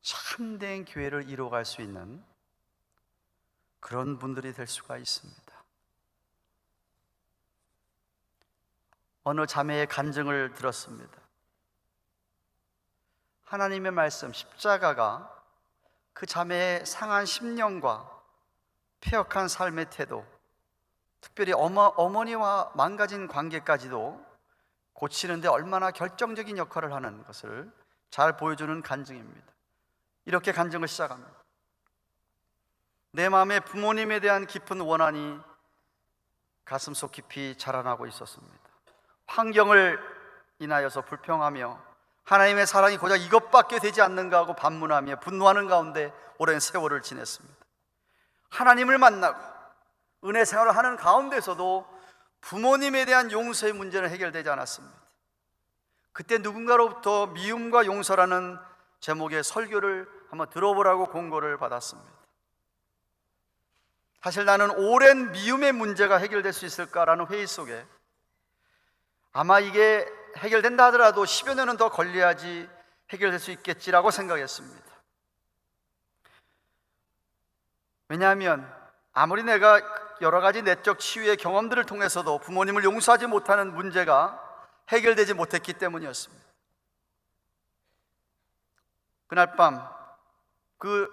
참된 교회를 이루어갈 수 있는 그런 분들이 될 수가 있습니다. 어느 자매의 간증을 들었습니다. 하나님의 말씀, 십자가가 그 자매의 상한 심령과 폐역한 삶의 태도, 특별히 어머니와 망가진 관계까지도 고치는데 얼마나 결정적인 역할을 하는 것을 잘 보여주는 간증입니다. 이렇게 간증을 시작합니다. 내 마음에 부모님에 대한 깊은 원한이 가슴속 깊이 자라나고 있었습니다. 환경을 인하여서 불평하며 하나님의 사랑이 고작 이것밖에 되지 않는가 하고 반문하며 분노하는 가운데 오랜 세월을 지냈습니다. 하나님을 만나고 은혜 생활을 하는 가운데서도 부모님에 대한 용서의 문제는 해결되지 않았습니다. 그때 누군가로부터 미움과 용서라는 제목의 설교를 한번 들어보라고 공고를 받았습니다. 사실 나는 오랜 미움의 문제가 해결될 수 있을까라는 회의 속에 아마 이게 해결된다 하더라도 10여 년은 더 걸려야지 해결될 수 있겠지라고 생각했습니다. 왜냐하면 아무리 내가 여러 가지 내적 치유의 경험들을 통해서도 부모님을 용서하지 못하는 문제가 해결되지 못했기 때문이었습니다. 그날 밤 그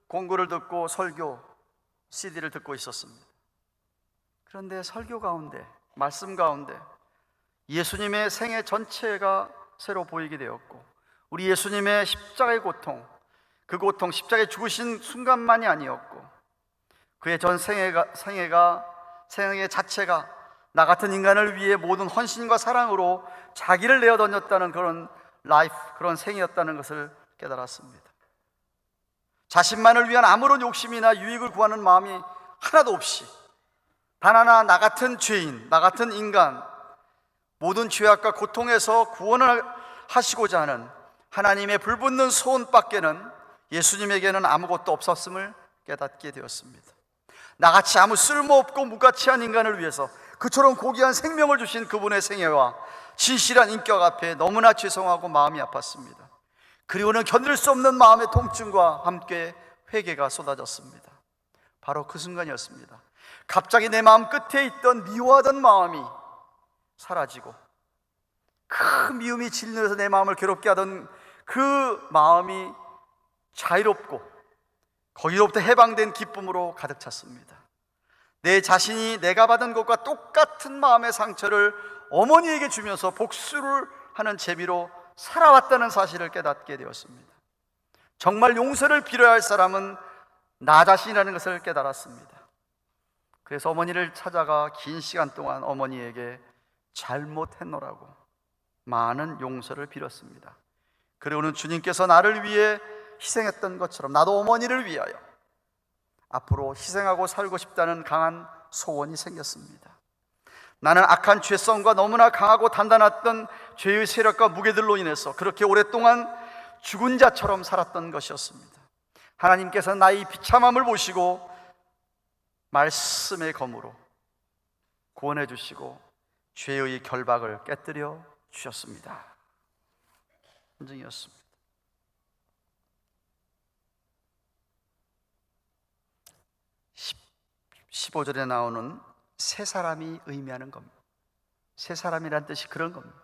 공고를 듣고 설교 CD를 듣고 있었습니다. 그런데 설교 가운데, 말씀 가운데 예수님의 생애 전체가 새로 보이게 되었고, 우리 예수님의 십자가의 고통, 그 고통, 십자가에 죽으신 순간만이 아니었고 그의 전 생애 자체가 나 같은 인간을 위해 모든 헌신과 사랑으로 자기를 내어 던졌다는 그런 라이프, 그런 생이었다는 것을 깨달았습니다. 자신만을 위한 아무런 욕심이나 유익을 구하는 마음이 하나도 없이 단 하나 나 같은 죄인, 나 같은 인간, 모든 죄악과 고통에서 구원을 하시고자 하는 하나님의 불붙는 소원밖에는 예수님에게는 아무것도 없었음을 깨닫게 되었습니다. 나같이 아무 쓸모없고 무가치한 인간을 위해서 그처럼 고귀한 생명을 주신 그분의 생애와 진실한 인격 앞에 너무나 죄송하고 마음이 아팠습니다. 그리고는 견딜 수 없는 마음의 통증과 함께 회개가 쏟아졌습니다. 바로 그 순간이었습니다. 갑자기 내 마음 끝에 있던 미워하던 마음이 사라지고 큰 미움이 짓누려서 내 마음을 괴롭게 하던 그 마음이 자유롭고 거기로부터 해방된 기쁨으로 가득 찼습니다. 내 자신이 내가 받은 것과 똑같은 마음의 상처를 어머니에게 주면서 복수를 하는 재미로 살아왔다는 사실을 깨닫게 되었습니다. 정말 용서를 빌어야 할 사람은 나 자신이라는 것을 깨달았습니다. 그래서 어머니를 찾아가 긴 시간 동안 어머니에게 잘못했노라고 많은 용서를 빌었습니다. 그리고는 주님께서 나를 위해 희생했던 것처럼 나도 어머니를 위하여 앞으로 희생하고 살고 싶다는 강한 소원이 생겼습니다. 나는 악한 죄성과 너무나 강하고 단단했던 죄의 세력과 무게들로 인해서 그렇게 오랫동안 죽은 자처럼 살았던 것이었습니다. 하나님께서 나의 비참함을 보시고 말씀의 검으로 구원해 주시고 죄의 결박을 깨뜨려 주셨습니다. 인증이었습니다. 15절에 나오는 새 사람이 의미하는 겁니다. 새 사람이란 뜻이 그런 겁니다.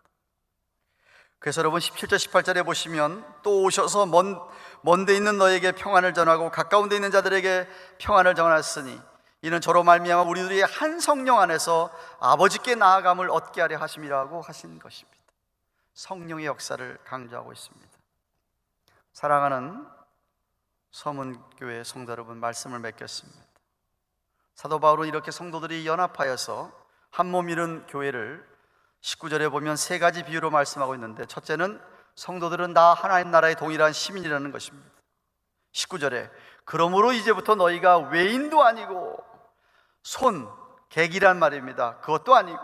그래서 여러분 17절 18절에 보시면 또 오셔서 먼 데 있는 너에게 평안을 전하고 가까운 데 있는 자들에게 평안을 전하였으니 이는 저로 말미암아 우리들이 한 성령 안에서 아버지께 나아감을 얻게 하려 하심이라고 하신 것입니다. 성령의 역사를 강조하고 있습니다. 사랑하는 서문교회 성도 여러분, 말씀을 맺겠습니다. 사도 바울은 이렇게 성도들이 연합하여서 한 몸 이룬 교회를 19절에 보면 세 가지 비유로 말씀하고 있는데, 첫째는 성도들은 다 하나님 나라의 동일한 시민이라는 것입니다. 19절에 그러므로 이제부터 너희가 외인도 아니고 객이란 말입니다. 그것도 아니고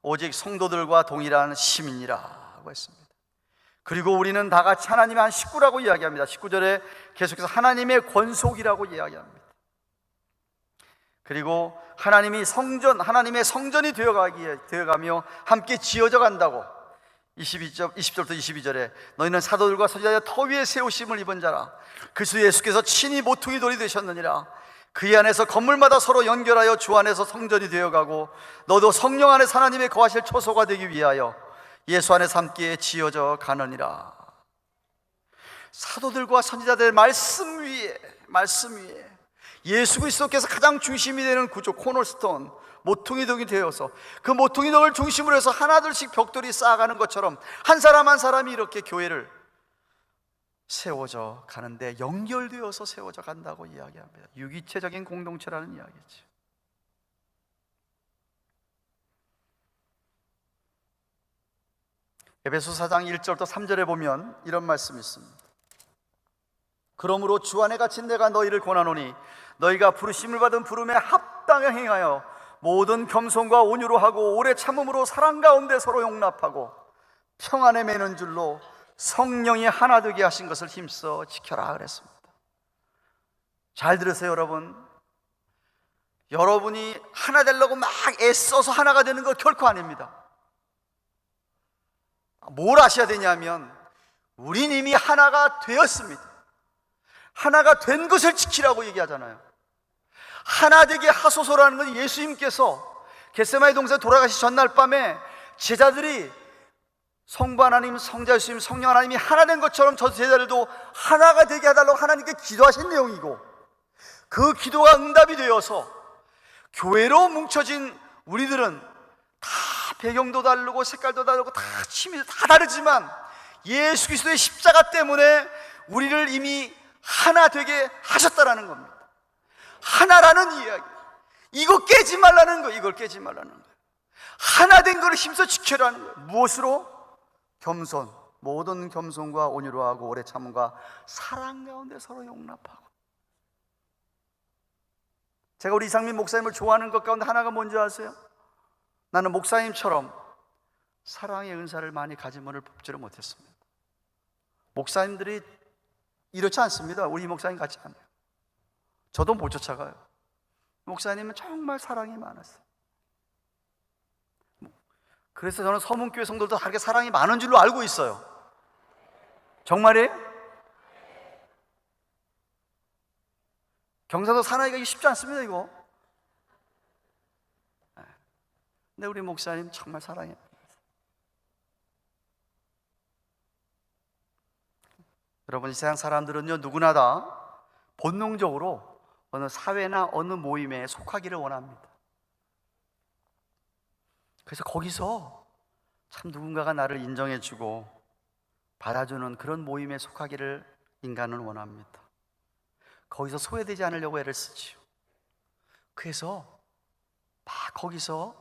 오직 성도들과 동일한 시민이라고 했습니다. 그리고 우리는 다 같이 하나님의 한 식구라고 이야기합니다. 19절에 계속해서 하나님의 권속이라고 이야기합니다. 그리고 하나님의 성전이 되어가며 함께 지어져 간다고 20절부터 22절에 너희는 사도들과 선지자의 터 위에 세우심을 입은 자라. 그리스도 예수께서 친히 모퉁이 돌이 되셨느니라. 그의 안에서 건물마다 서로 연결하여 주 안에서 성전이 되어가고 너도 성령 안에서 하나님의 거하실 초소가 되기 위하여 예수 안에서 함께 지어져 가느니라. 사도들과 선지자들의 말씀 위에 예수 그리스도께서 가장 중심이 되는 구조, 코너스톤, 모퉁이덕이 되어서 그 모퉁이덕을 중심으로 해서 하나둘씩 벽돌이 쌓아가는 것처럼 한 사람 한 사람이 이렇게 교회를 세워져 가는데 연결되어서 세워져 간다고 이야기합니다. 유기체적인 공동체라는 이야기죠. 에베소 4장 1절부터 3절에 보면 이런 말씀이 있습니다. 그러므로 주 안에 갇힌 내가 너희를 권하노니 너희가 부르심을 받은 부름에 합당히 행하여 모든 겸손과 온유로 하고 오래 참음으로 사랑 가운데 서로 용납하고 평안에 매는 줄로 성령이 하나 되게 하신 것을 힘써 지켜라 그랬습니다. 잘 들으세요, 여러분. 여러분이 하나 되려고 막 애써서 하나가 되는 거 결코 아닙니다. 뭘 아셔야 되냐면 우린 이미 하나가 되었습니다. 하나가 된 것을 지키라고 얘기하잖아요. 하나 되게 하소서라는 건 예수님께서 겟세마네 동산에 돌아가시 전날 밤에 제자들이 성부 하나님, 성자 예수님, 성령 하나님이 하나 된 것처럼 저 제자들도 하나가 되게 해달라고 하나님께 기도하신 내용이고, 그 기도가 응답이 되어서 교회로 뭉쳐진 우리들은 다 배경도 다르고 색깔도 다르고 다 취미도 다 다르지만 예수 그리스도의 십자가 때문에 우리를 이미 하나 되게 하셨다라는 겁니다. 하나라는 이야기, 이거 깨지 말라는 거예요. 이걸 깨지 말라는 거예요. 하나 된 것을 힘써 지켜라는 거예요. 무엇으로? 겸손, 모든 겸손과 온유로 하고 오래 참음과 사랑 가운데 서로 용납하고. 제가 우리 이상민 목사님을 좋아하는 것 가운데 하나가 뭔지 아세요? 나는 목사님처럼 사랑의 은사를 많이 가지문을 뽑지를 못했습니다. 목사님들이 이렇지 않습니다. 우리 목사님 같지 않아요. 저도 못 쫓아가요. 목사님은 정말 사랑이 많았어요. 그래서 저는 서문교회 성도들도 다르게 사랑이 많은 줄로 알고 있어요. 정말이에요? 경상도 사나이가 쉽지 않습니다, 이거. 근데 우리 목사님 정말 사랑이 많았어요. 여러분, 이 세상 사람들은요, 누구나 다 본능적으로 어느 사회나 어느 모임에 속하기를 원합니다. 그래서 거기서 참 누군가가 나를 인정해주고 받아주는 그런 모임에 속하기를 인간은 원합니다. 거기서 소외되지 않으려고 애를 쓰지요. 그래서 막 거기서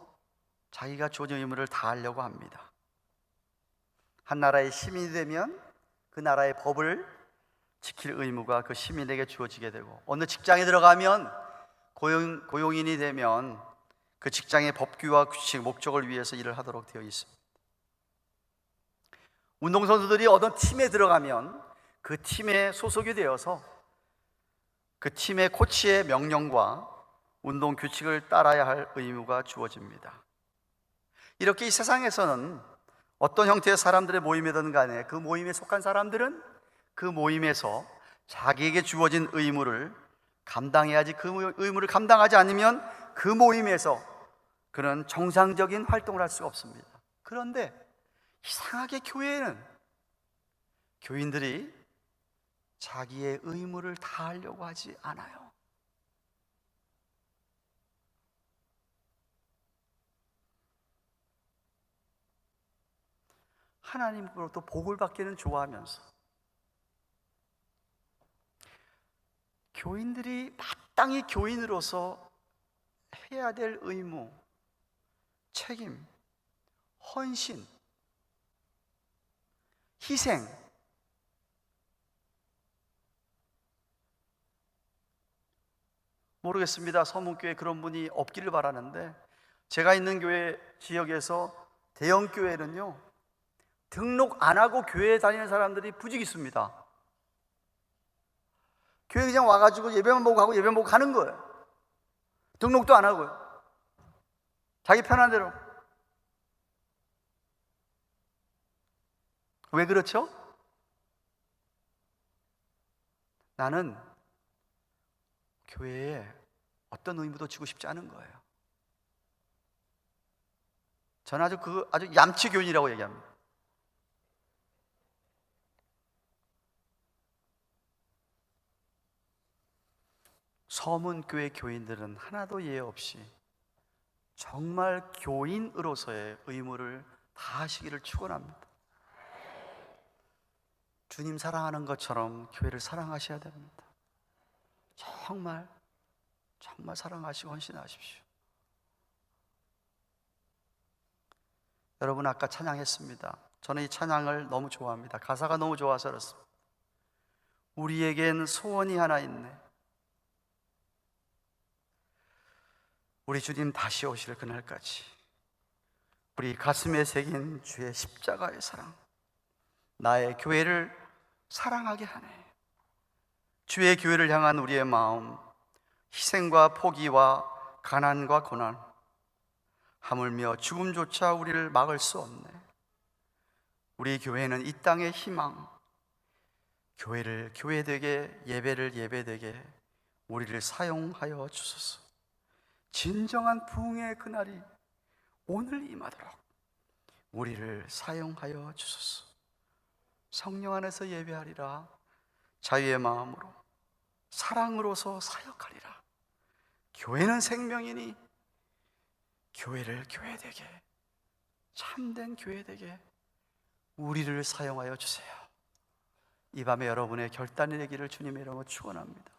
자기가 주어진 의무를 다하려고 합니다. 한 나라의 시민이 되면 그 나라의 법을 지킬 의무가 그 시민에게 주어지게 되고, 어느 직장에 들어가면 고용인이 되면 그 직장의 법규와 규칙, 목적을 위해서 일을 하도록 되어 있습니다. 운동선수들이 어떤 팀에 들어가면 그 팀에 소속이 되어서 그 팀의 코치의 명령과 운동 규칙을 따라야 할 의무가 주어집니다. 이렇게 이 세상에서는 어떤 형태의 사람들의 모임이든 간에 그 모임에 속한 사람들은 그 모임에서 자기에게 주어진 의무를 감당해야지, 그 의무를 감당하지 않으면 그 모임에서 그런 정상적인 활동을 할 수가 없습니다. 그런데 이상하게 교회에는 교인들이 자기의 의무를 다하려고 하지 않아요. 하나님으로부터 복을 받기는 좋아하면서 교인들이 마땅히 교인으로서 해야 될 의무, 책임, 헌신, 희생, 모르겠습니다. 서문교회 그런 분이 없기를 바라는데, 제가 있는 교회 지역에서 대형 교회는요, 등록 안 하고 교회에 다니는 사람들이 부직 있습니다. 교회 그냥 와가지고 예배만 보고 가고 예배만 보고 가는 거예요. 등록도 안 하고요. 자기 편한 대로. 왜 그렇죠? 나는 교회에 어떤 의무도 지고 싶지 않은 거예요. 저는 아주 얌치 교인이라고 얘기합니다. 서문교회 교인들은 하나도 예외 없이 정말 교인으로서의 의무를 다하시기를 축원합니다. 주님 사랑하는 것처럼 교회를 사랑하셔야 됩니다. 정말 사랑하시고 헌신하십시오. 여러분, 아까 찬양했습니다. 저는 이 찬양을 너무 좋아합니다. 가사가 너무 좋아서 그렇습니다. 우리에겐 소원이 하나 있네. 우리 주님 다시 오실 그날까지 우리 가슴에 새긴 주의 십자가의 사랑, 나의 교회를 사랑하게 하네. 주의 교회를 향한 우리의 마음, 희생과 포기와 가난과 고난, 하물며 죽음조차 우리를 막을 수 없네. 우리 교회는 이 땅의 희망, 교회를 교회되게, 예배를 예배되게 우리를 사용하여 주소서. 진정한 부흥의 그날이 오늘 임하도록 우리를 사용하여 주소서. 성령 안에서 예배하리라. 자유의 마음으로 사랑으로서 사역하리라. 교회는 생명이니 교회를 교회되게, 참된 교회되게 우리를 사용하여 주세요. 이 밤에 여러분의 결단이 되기를 주님의 이름으로 축원합니다.